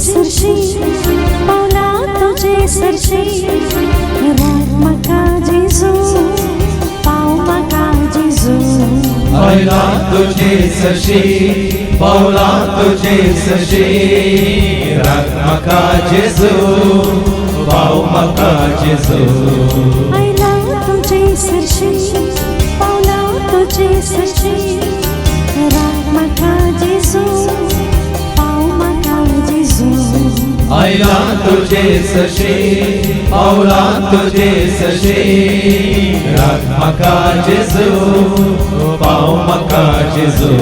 सरशी पावला तुझे सरशी राग मका जेजू पाव मका जेजू आयला तुझे सरशी पावला तुझे सरशी राग मका जेजू पाव मका जेजू आयला तुझे सरशी पावला तुझे सरशी राग मका जेजू पाव मका जेजू आयला तुझे सरशी पावला तुझे सरशी राग मका जेजू पाव मका जेजू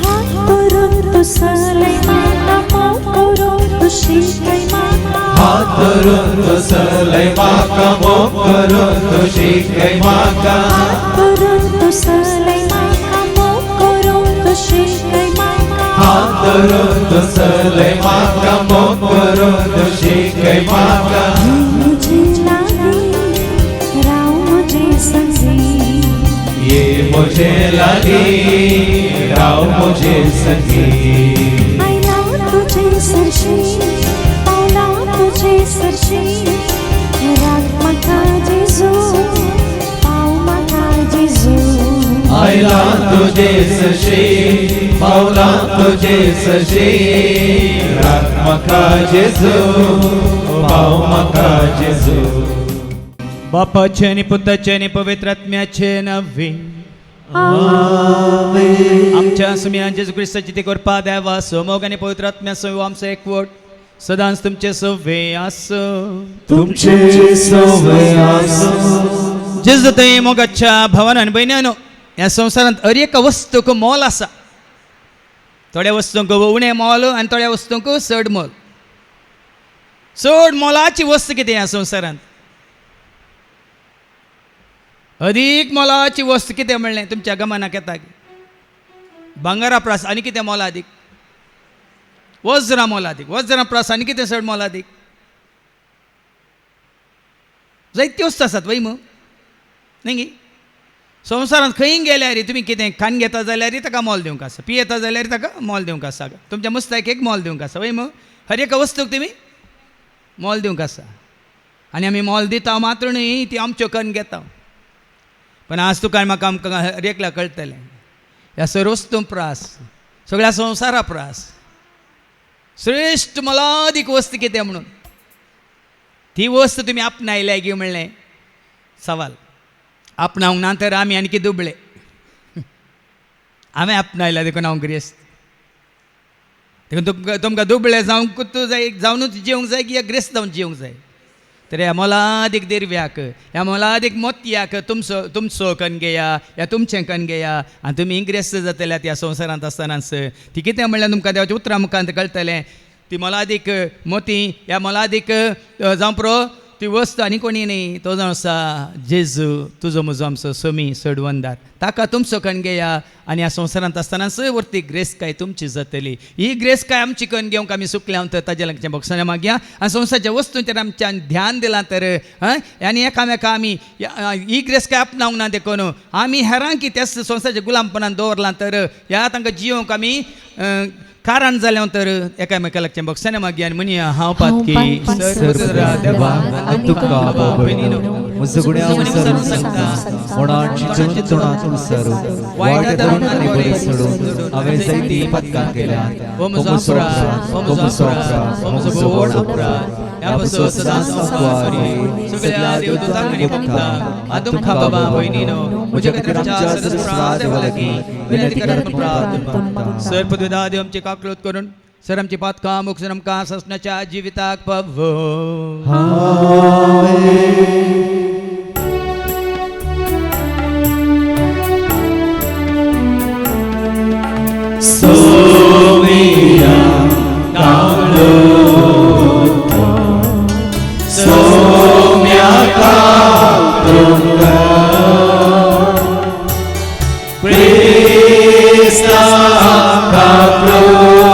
हात करून तू सलई माका पाव करून तू शिकई माका हात करून तू सलई माका मोग करून तू शिकई माका हात करून तू सलई माका मोग करून तू शिकई माका हात करून तू सलई माका मोग करून तू शिकई माका मुझे लागी राव मुझे संगी ये मुझे लगी राव मुझे संगी आयला तुझे सरशी पावला तुझे सरशी राग मका जेजू पाव मका जेजू आयला तुझे सरशी पावला तुझे सरशी राग मका जेजू पाव मका जेजू बापाचे आणि पुताचे आणि पवित्रात्म्याचे नावे आमच्या सुमिया जेजू ख्रिस्ताची ती कृपा द्यावा सोमोग आणि पवित्रात्म्यासह आमचं एकवट सदांच तुमचे सवे आसो तुमचे सवय आसो जेजू ते मोगाच्या भावानं बहिण्यानो या संवसारात हर एक वस्तूक मोल आसा थोड्या वस्तूंक उणें मोल आनी थोड्या वस्तूंक चड मोल चड मोलाची वस्त कितें ह्या संवसारांत अदीक मोलाची वस्त कितें म्हणलें तुमच्या गमनाक येता भांगारा प्रास आनी कितें मोल अदीक वज्रां मोल अदीक वज्रां प्रास आनी कितें चड मोल अदीक जायत्यो वस्तू आसात वय मग न्ही संवसारांत खंय गेल्यार तुमी कितें खाण घेता जाल्यार ताका मोल दिवंक आसा पियेता जाल्यार ताका मोल दिवंक आसा तुमच्या मुस्ताकीक मोल दिवंक आसा वय मग हर एक वस्तूक तुमी मोल दिवंक आसा आनी आमी मोल दिता मात्र न्ही ती आमच्यो कन्न घेता पण आज तुका म्हाका आमकां हर एकल्या कळटलें ह्या सर्व वस्तू प्रास सगळ्या संवसारा प्रास श्रेश्ठ मोलादीक वस्त कितें म्हणून ती वस्त तुमी आपणायल्या गी म्हणलें सवाल आपणावंक ना तर आमी आनी कितें दुबळे हांवें आपणायल्या देखून हांव गिरेस्त देखून तुमकां दुबळे जावंक जाय जावनूच जिवंक जाय की ह्या ग्रेस्त जावन जिवंक जाय तर ह्या मोलादीक देरव्याक ह्या मोलादीक मोतयाक तुमचो कन्न घेया या तुमचें कन्न घेया आनी तुमी ग्रेस्त जातल्यात ह्या संवसारांत आसतनाच ती कितें म्हणल्यार तुमकां देवाच्या उतरां मुखांत कळटलें ती मोलादीक मोती ह्या मोलादीक जावं पुरो ती वस्त आनी कोणी न्ही तो जावन आसा जेजू तुजो म्हजो आमचो सोमी सडवंदार ताका तुमचो कन्न घेया आनी ह्या संवसारांत आसतनाच व्हरती ग्रेस काय तुमची जातली ही ग्रेस काय आमची कन्न घेवंक आमी सुकल्या तर ताज्या लागच्या बॉक्सांनी मागया आनी संवसाराच्या वस्तूंचेर आमच्यान ध्यान दिलां तर आनी एकामेका आमी ही ग्रेस काय आपणावंक ना देखून आमी हेरांक त्याच संवसाराच्या गुलामपणान दवरलां तर ह्या तांकां जियोंक आमी कारण जालें तर एकामेका लागच्या बॉक्सांनी मागया आनी म्हणया हांव पातकी देवा तुका म्हजो गुण्या विसरून सांगता कोणाची चोणा तूं विसरू वायट धरून आनी बरें सोडून हांवें जायतीं पथकां केल्यात ओ म्हजो अपराध ओ म्हजो अपराध ओ म्हजो व्हड अपराध ह्या पासून सदांच वारी सगळ्या देवदूतांक आनी भक्तांक आनी तुमकां बाबा भयणीनो म्हज्या खातीर आमच्या सदस्यां देवा लागीं विनंती करत प्रार्थना सर पदवीदा देव आमची काकळूत करून सर आमची पातकां मुखार आमकां ससण्याच्या जिविताक पावो सोमिया काळोख सोम्या काळोख प्रेस्ता काळोख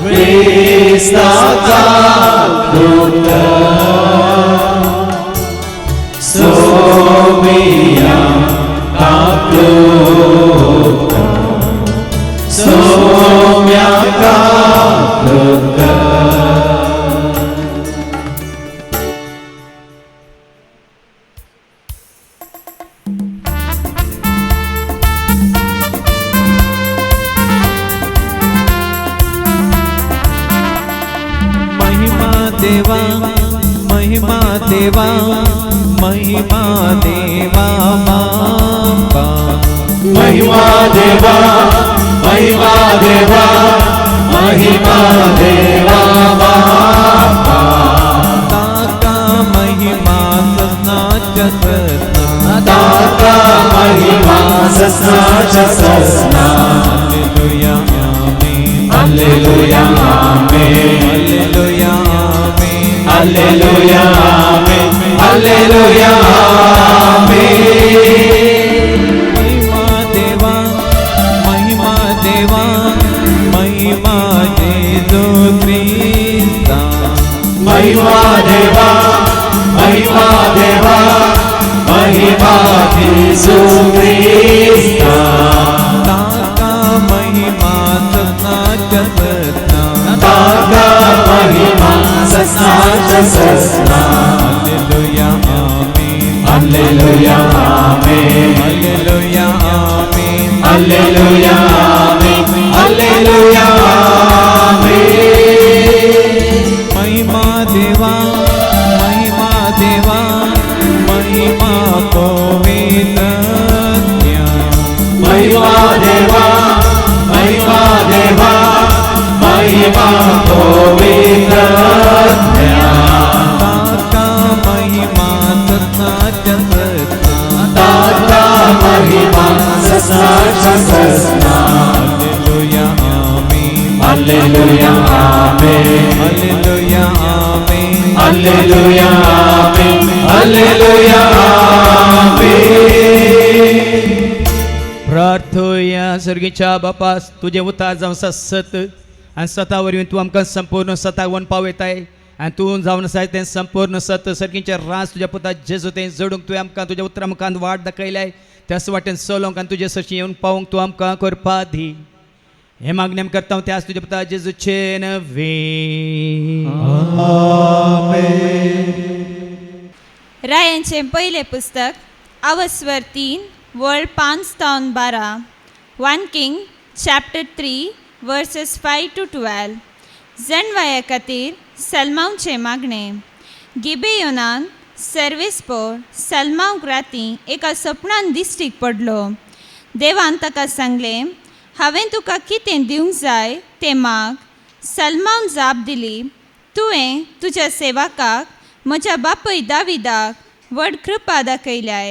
प्रेस्ता काळोख सोमिया काळोख सोम्या देवा महिमा देवा बापा महिमा देवा महिमा देवा महिमा देवा बापा ताका महिमा ससनाच्या ससना ताका महिमा ससनाच्या ससना hallelujah amen hallelujah amen hallelujah amen hallelujah amen hallelujah amen महिमा देवा महिमा जेजू ख्रिस्ता महिमा देवा महिमा देवा महिमा येशू ख्रिस्ता ताका महिमा ससनाच्या ससना ताका महिमा ससनाच्या ससना hallelujah amen hallelujah amen hallelujah amen hallelujah amen hallelujah amen महिमा देवा महिमा पवित्रज्ञ महिमा देवा महिमा देवा महिमा पवित्रज्ञ ताका महिमा ससनाच्या ससना ताका महिमा ससनाच्या ससना hallelujah amen hallelujah amen hallelujah amen hallelujah amen hallelujah amen प्रार्थोया सर्गीच्या बापास तुझे उतार जावन सत आनी सता वरवीं तूं आमकां संपूर्ण सताक वन पावयताय आनी तूं जावन आसाय तें संपूर्ण सत सर्गीचें रास तुज्या पुता जेजू तें जोडूंक तुवें आमकां तुज्या उतरां मुखांत वाट दाखयल्याय त्याच वाटेन चलोंक आनी तुजे सशी येवन पावोंक तूं आमकां करपा दी हे मागणी आमी करता त्याच तुज्या पुता जेजूचे नवे रायांचे पहिले पुस्तक अवस्वर 3 word 5-12 1 king chapter 3 versus 5 to 12 जणवाया खातीर सलमांचे मागणे गिबेयोनान सर्वेस्पोर सलमांक राती एका सपनान दिश्टीक पडलो देवान ताका सांगलें हांवें तुका कितें दिवंक जाय तें माग सलमान जाप दिली तुवें तुज्या सेवकाक म्हज्या बापय दाविदाक व्हड कृपा दाखयल्याय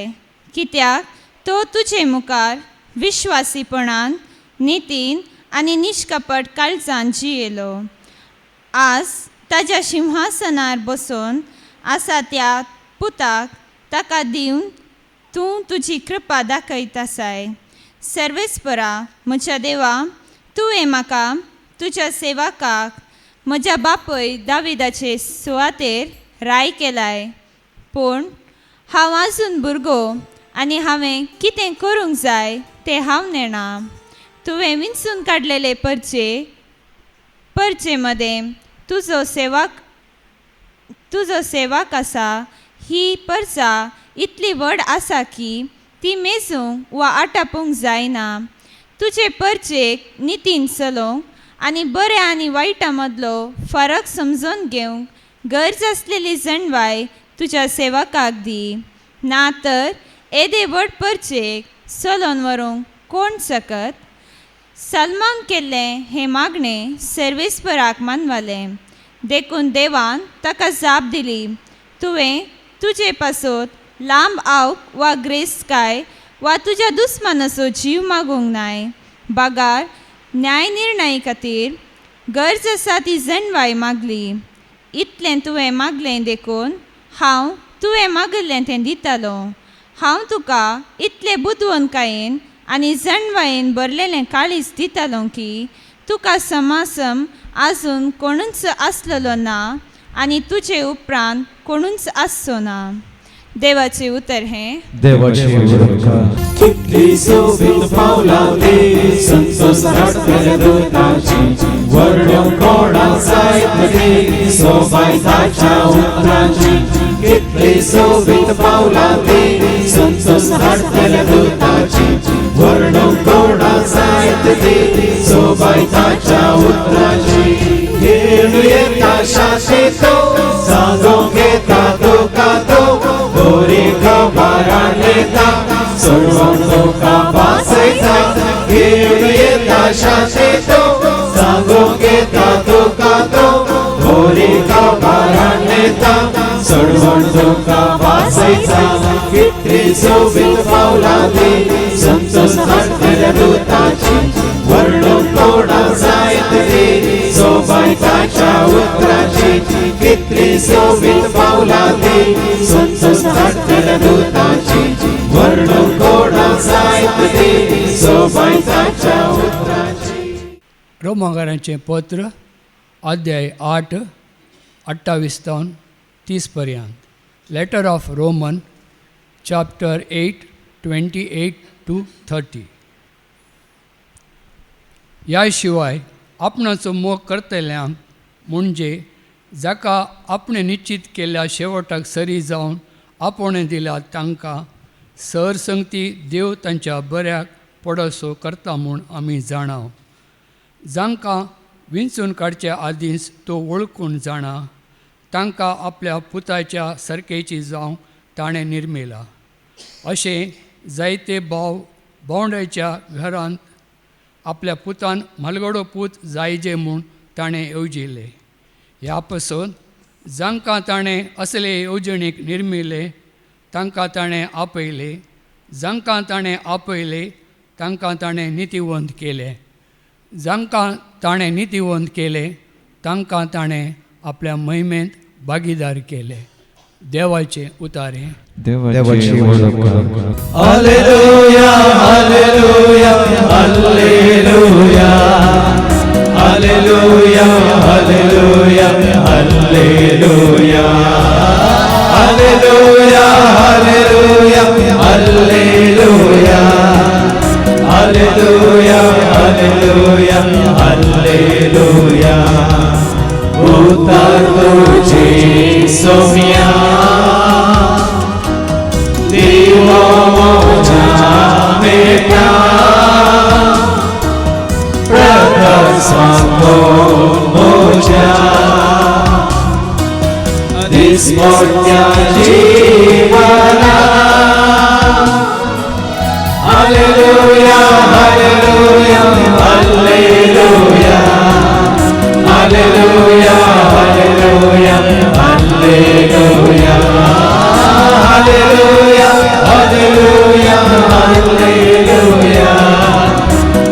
कित्याक तो तुजे मुखार विश्वासीपणान नितीन आनी निश्कपट काळजान जियेलो आज ताज्या सिंहासनार बसून आसा त्या पुताक ताका दिवन तूं तुजी कृपा दाखयत आसाय सर्वेस्परा म्हज्या देवा तुवें म्हाका तुज्या सेवकाक म्हज्या बापय दाविदाचे सुवातेर राय केलाय पूण हांव आजून भुरगो आनी हांवें कितें करूंक जाय तें हांव नेणा तुवें विंचून काडलेले परचे मदें तुजो सेवक आसा ही परजा इतली व्हड आसा की ती मेजूंक वा आटापूंक जायना तुजे परचेक नितीन चलोवंक आनी बऱ्या आनी वायटा मदलो फरक समजून घेवंक गरज आसलेली जणवाय तुज्या सेवकाक दी ना तर येदे व्हड परचेक चलोवन व्हरूंक कोण सकत सलमान केल्लें हे मागणें सर्वेस्पराक मानवालें देखून देवान ताका जाप दिली तुवें तुजे पासत लांब आवक वा ग्रेस्त वा तुज्या दुस्मानाचो जीव मागूंक नाय बागार न्याय निर्णय खातीर गरज आसा ती जणवाय मागली इतलें तुवें मागलें देखून हांव तुवें मागल्लें तें दितालो हांव तुका इतलें बुदवंतकायेन आनी जणवायेन भरलेलें काळीज दितालो की तुका समासम आजून कोणूच आसलेलो ना आनी तुजे उपरांत कोणूच आसचो ना देवाचे उतर हें कितली सोबीत पावलां ती संतोष हाडटले दोताची वर्णन कोणाक जायत ती सोबाय ताच्या उतराची कितली सोबीत पावलां ती संतोष हाडटले दोताची वर्णन कोणाक जायत ती सोबाय ताच्या उतराची घेऊन येता शाशेतो सांगोंक येता तुका येता सोडवण तुका वाचयता घेवन येता शाशेतो सांगून घेता तुका तो होरी गांवांत येता सोडवण तुका वाचयता कितली सोबीत पावलां ती संतोष हाडटल्या दुताची वर्णूक तोडां जायत ती सोबायकाच्या उतराची कितली सोबीत पावलां ती संतोष हाडटल्या दुताची वर्णूक तोडां जायत ती सोबायकाच्या उतराची. रोमाकारांचें पत्र अध्याय 8 28 30 पर्यंत. Letter of Roman chapter 8 28 to 30. ह्या शिवाय आपणाचो मोग करतल्यांक म्हणजे जाका आपणे निश्चित केल्ल्या शेवटाक सरी जावन आपोवणें दिल्या तांकां सरसंगती देव तांच्या बऱ्याक पडसो करता म्हूण आमी जाणाव. जांकां विंचून काडच्या आदींच तो वळखून जाणा तांकां आपल्या पुताच्या सारकेची जावंक ताणें निर्मिला. अशें जायते भावंडाच्या घरांत आपल्या पुतान म्हालगडो पूत जायजे म्हूण ताणें येवजिले. ह्या पासून जांकां ताणें असले येवजणेक निर्मिले तांकां ताणें आपयले, जांकां ताणें आपयले तांकां ताणें नितिवंत केले, जांकां ताणें नितिवंत केले तांकां ताणें आपल्या महिमेंत भागीदार केले. देवाचे उतारे. देवाची वळख करा. Hallelujah hallelujah hallelujah hallelujah hallelujah hallelujah hallelujah hallelujah hallelujah hallelujah hallelujah hallelujah. उतार तुझे सोम्या देवा मोजा बेटा प्रकाशांतो मोजा दिसमोट्या जीवना. Hallelujah hallelujah hallelujah hallelujah hallelujah hallelujah hallelujah hallelujah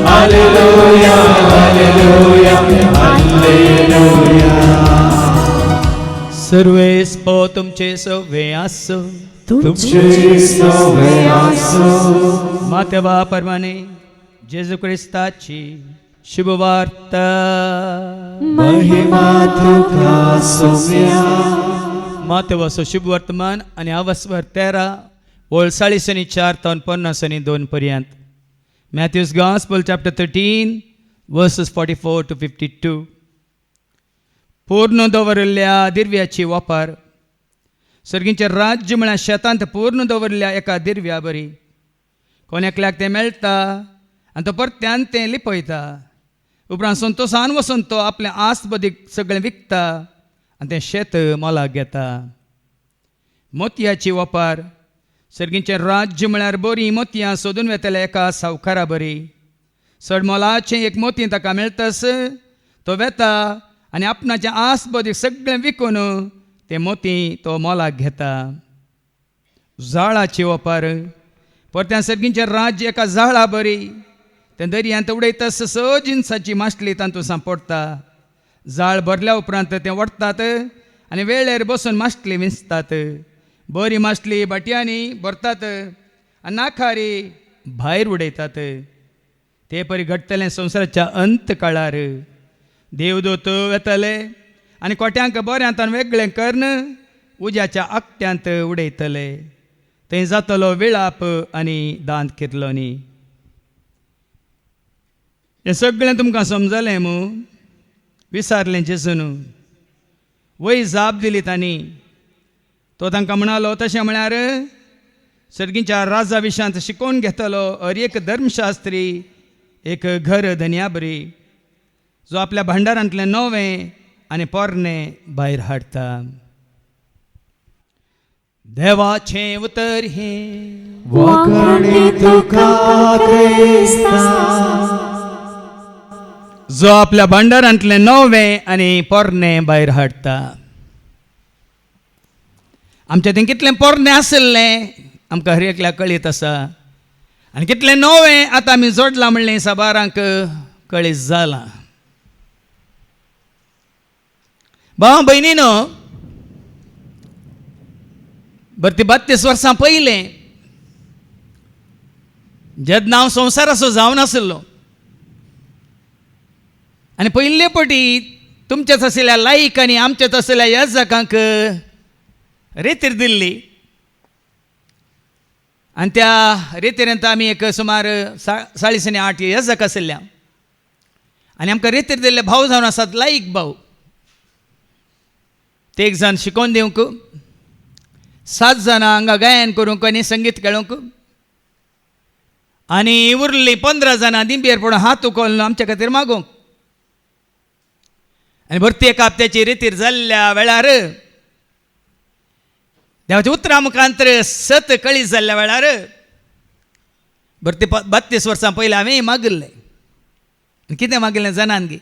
hallelujah hallelujah hallelujah. सर्वे स्पो तुमचे सवे आसो तुमचे सवे आसो मातेवा परमाने जेजू क्रिस्ताची शुभवार्ता. महिमा तुका सोम्या. मातेवाचो शुभ वर्तमान आनी आवस्वर 13 ओळसाळीसनी 4 तो 50 पर्यंत. Matthews gospel chapter 13 versus 44 to 52. पूर्ण दवरिल्ल्या दिव्याची वापर. सर्गींचे राज्य म्हळ्यार शेतांत पूर्ण दवरिल्ल्या एका दिव्या बरी. कोणेकल्याक तें मेळटा आनी तो परत्यान तें लिपयता. उपरांत संतोशान वचून तो आपलें आस्त बदीक सगळें विकता आनी तें शेत मोलाक घेता. मोतयाची वापर. सर्गींचें राज्य म्हळ्यार बरीं मोतयां सोदून वेतल्या एका सावकारा बरी. चड मोलाचें एक मोती ताका मेळटस तो वेता आनी आपणाचें आस्त बदीक सगळें विकून तें मोती तो मोलाक घेता. जाळाची वापर. परत्यान सर्गींचें राज्य एका जाळा बरी. तें दर्यांत उडयतस स जिन्साची माशली तातूंत सांपडटा. जाळ भरल्या उपरांत तें ओडटात आनी वेळेर बसून माशली विंचतात. बरी माशली बाटयांनी भरतात आनी नाखारी भायर उडयतात. ते परी घडटलें संवसाराच्या अंत काळार. देवदूत येतले आनी कोट्यांक बऱ्यांत वेगळें करून उज्याच्या आकट्यांत उडयतले. थंय जातलो विळाप आनी दांत किर्लोनी. हें सगळें तुमकां समजलें मू. विचारलें जेजून. वय जाप दिली तांणी. तो तांकां म्हणालो तशें म्हळ्यार सर्गींच्या राजा विशांत शिकोवन घेतलो हर एक धर्मशास्त्री एक घर धन्या बरी जो आपल्या भांडारांतलें नवें आनी पोरणें भायर हाडटा. देवाचें उतर हे वखणी तुका क्रिस्ता जो आपल्या भांडारांतले नवे आनी पोरणे भायर हाडटा. आमच्या थंय कितलें पोरणे आसलें आमकां हर एकल्याक कळीत आसा आनी कितलें नवें आतां आमी जोडलां म्हणलें साबारांक कळीत जालां. भाव भयणीनो, बरं ती 32 वर्सां पयलें जेन्ना हांव संवसाराचो जावन आसलो आनी पयले पटी तुमचेच आशिल्ल्या लायक आनी आमचेच आशिल्ल्या येजकांक रेतीर दिल्ली आनी त्या रेतीरेंत आमी एक सुमार 8.5 येजक आशिल्ल्या आनी आमकां रेतीर दिल्ले भाव जावन आसात लायक भाव. ते एक जाण शिकोवन दिवंक, 7 जाणां हांगा गायन करूंक आनी संगीत खेळूंक आनी उरलीं 15 जाणां दिंबेर पडून हात उखलून आमचे खातीर मागोवंक. आनी भरती एका हप्त्याची रेतीर जाल्ल्या वेळार देवाच्या उतरां मुखांतर 7 कळीस जाल्ल्या वेळार भरती 32 वर्सां पयलीं हांवें मागिल्लें. कितें मागिल्लें जाणान गे,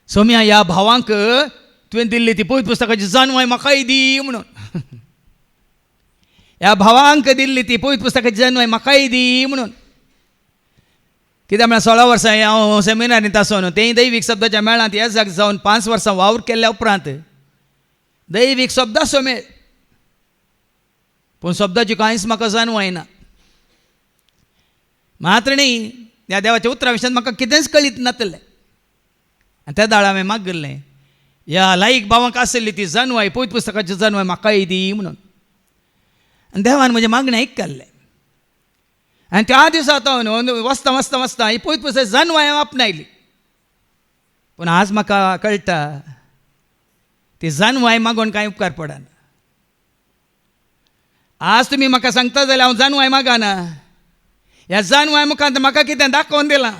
सोम्या ह्या भावांक तुवें दिल्ली ती पवित्र पुस्तकाची जानवाय म्हाकाय दी म्हणून. ह्या भावांक दिल्ली ती पवित्र पुस्तकाची जानवाय म्हाकाय दी म्हणून. कित्याक म्हळ्यार 16 वर्सां हांव सेमिनारींत आसून तेय दैवीक शब्दाच्या मेळांत ह्या जाग जावन 5 वर्सां वावर केल्ल्या उपरांत दैवीक शब्द सोमेळ पूण शब्दाची कांयच म्हाका जानवाय ना. मात्र न्ही ह्या देवाच्या उतरा विशयान म्हाका कितेंच कळीत नातलें. आनी त्या दाळा हांवें मागिल्लें ह्या लायक भावांक आसली ती जानवाय पवित्र पुस्तकाची जानवाय म्हाकाय दी म्हणून. आनी देवान म्हजें मागणें आयकल्लें आनी त्या दिसा वचता वचता वचता ही पवित्र पुस्तकाची जानवाय हांव आपणायली. पूण आज म्हाका कळटा ती जानवाय मागोवन कांय उपकार पडना. आज तुमी म्हाका सांगता जाल्यार हांव जानवाय मागना. ह्या जानवाय मुखांत म्हाका कितें दाखोवन दिलां,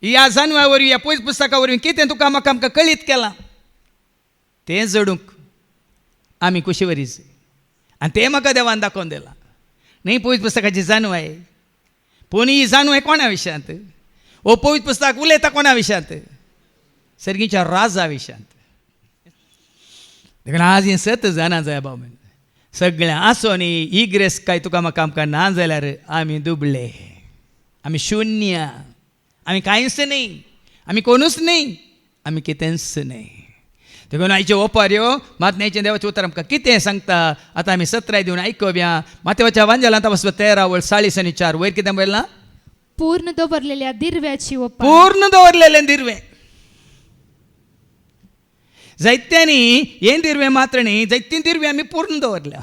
ह्या जानवाय वरवीं ह्या पवित्र पुस्तका वरवीं कितें तुका म्हाका आमकां कळीत केलां तें जोडूंक आमी कुशीवरीच. आनी तें म्हाका देवान दाखोवन दिलां. न्ही पवित्र पुस्तकाची जानवाय, पूण ही जानवाय कोणा विशयांत, हो पवित्र पुस्तक उलयता कोणा विशयांत, सर्गीच्या राजा विशयांत. देखून आज ही 7 जाणां जाय भाव म्हण सगळें आसोन ही ग्रेस काय तुका म्हाका आमकां ना जाल्यार आमी दुबळे, आमी शुन्य, आमी कांयच न्ही, आमी कोणूच न्ही, आमी कितेंच न्ही. देखून आयच्यो ओपाऱ्यो मातन्याचें देवाचें उतर आमकां कितें सांगता आतां आमी 17 दिवन आयकूया. मातेवाच्या वांजेलांत वचपा 13 वळ 40 आनी 4 वयर कितें बरयलां, पूर्ण दवरलेल्या दिरव्याची ओपार. पूर्ण दवरलेलें दिरवें. जायत्यांनी हें दिरवें मात्र न्ही, जायतीं दिरवें आमी पूर्ण दवरल्या.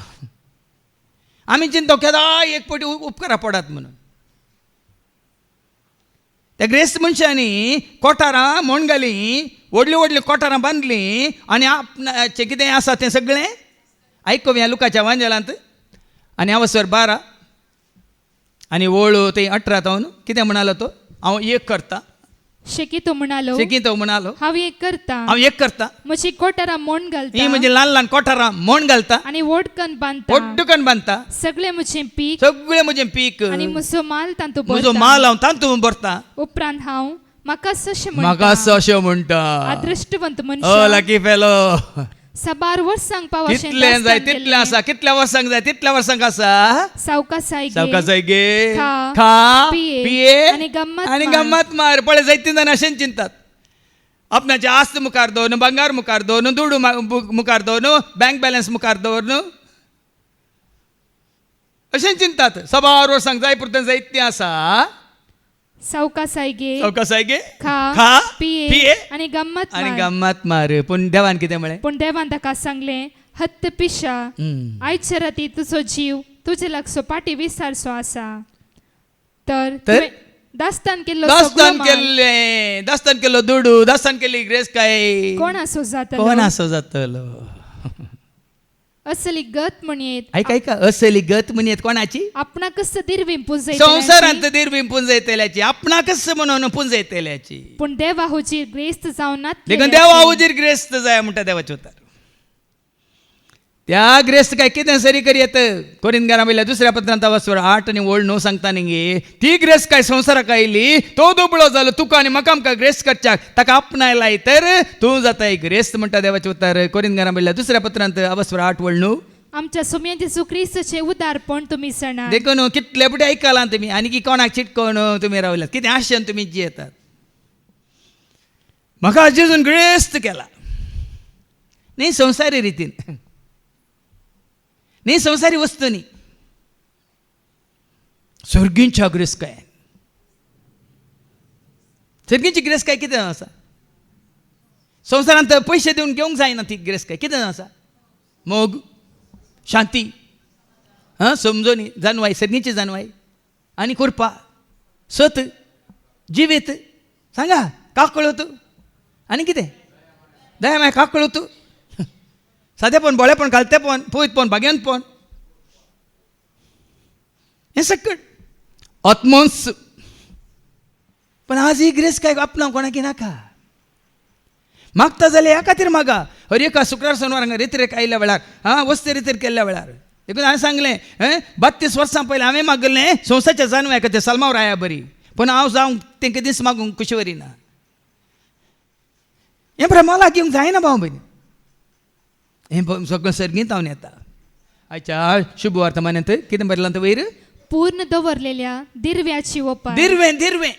आमी चिंतो केदां एक पटी उपकारा पडात म्हणून. त्या ग्रेस्त मनशांनी कोठारां म्हण घालीं, व्हडलीं व्हडलीं कोठारां बांदलीं आनी आपणाचें कितें आसा तें सगळें आयकूया लुकाच्या वांजेलांत. आनी हांव सर 12 आनी वळू ते 18 तावन कितें म्हणालो तो, हांव एक करता. शेकीतो म्हणालो, शेकीतो म्हणालो हांव एक करता, हांव एक करता. म्हजी कोठारां म्हण ही घालता म्हणजे ल्हान ल्हान कोठारां म्हण घालता आनी वोडकन बांदता, पोड्डकन बांदता. सगळें म्हजें पीक सगळें म्हजें पीक, आनी म्हजो माल तांतू म्हजो माल हांव तांतूं भरता. उपरांत हांव म्हाका अशें म्हाका अशें म्हणटा. अदृष्टवंत ओ मनशा, लकी फेलो. 7 वर्सांक पावशें कितलें जाय तितलें आसा, कितल्या वर्सांक जाय तितल्या वर्सांक आसा. सावकासाय सावकासाय गे, खा, खा, पिये, पिये आनी गंमत आनी मार. गंमत मार. पळय जायतीं जाणां अशें चिंतात, आपणाचें आस्त मुखार दवरून, भांगार मुखार दवरून, दुडू मुखार दवरून, बँक बॅलन्स मुखार दवरून अशें चिंतात. 7 वर्सांक जाय पुरतें जायतें आसा. सावकासाय गे, सावकासाय गे, खा, खा, पिये पिये आनी गंमत आनी मार. गंमत मार. पूण देवान कितें म्हळें, पूण देवान ताका सांगलें, हत्त पिशा, आयच्या राती तुजो जीव तुजे लागसो पाटी विसारचो आसा. तर तुवें दास्तान केल्लो सगळो दास्तान माल केल्लें, दास्तान केल्लो दुडू, दास्तान केल्ली ग्रेस काय कोण असो जातलो, कोण असो जातलो. असली गत म्हणयेत ऐका ऐका, असली गत म्हणयेत कोणाची, आपणाकच दिरवीं पुंजयतल्याची. संवसारांत दिरवी पुंजयतल्याची, आपणाकच म्हणून पुंजयतल्याची. पूण देवा हुजीर ग्रेस्त जावन देखून देवा हुजीर ग्रेस्त जाय म्हणटा देवाचें उतर. त्या ग्रेस्त काय कितें सरी करी येत कोरिंथकारां वयल्या दुसऱ्या पत्रांत वचवर 8 आनी 9 सांगता न्ही ती ग्रेस्त काय संवसाराक आयली तो दुबळो जालो तुका आनी म्हाका आमकां ग्रेस्त करच्याक ताका आपणायलाय तर तूं जाता एक ग्रेस्त म्हणटा देवाचें उतर कोरिंथकारां वयल्या दुसऱ्या पत्रांत वचवर 8 9 आमच्या सुमया जेसू क्रिस्ताचे उदारपण तुम्ही सणा देखून कितले बुटे आयकलां तुमी आनी की कोणाक चिटकोवन तुमी रावल्यात कितें आशेन तुमी जियेतात म्हाका जेजून ग्रेस्त केला न्ही संवसारी रितीन न्ही संवसारी वस्तूंनी सर्गींच्या ग्रेस्काय सर्गींची ग्रेस्काय कितें आसा संवसारांत पयशे दिवन घेवंक जायना ती ग्रेस्काय कितें आसा मोग शांती समजोनी जानवाय सर्गींची जानवाय आनी कृपा सत जिवीत सांगा काक कळत आनी कितें दया माय काक कळत सादेपण बोळेपण घालतेपण पळयतपण भाग्यंतपण हें सकट आत्मोन्स पण आज ही ग्रेस काय आपणाक कोणाकी नाका मागता जाल्यार ह्या खातीर मागा हर एका शुक्रार शेनवारांक रितीरेक आयल्या वेळार वस्ती रितीर केल्ल्या वेळार देखून हांवें सांगलें 32 वर्सां पयलीं हांवें मागलें संवसाच्या जानव्या खातीर सलमाव राया बरी पूण हांव जावं तेंकां दीस मागूंक कुशेवरी ना हें बरें मला घेवंक जायना भाव भयणी हें सगळं सर्गींत हांव येता आयच्या शुभ वर्तमानांत कितें बरयलां तर वयर पूर्ण दवरलेल्या दिरव्याची ओपार दिरवें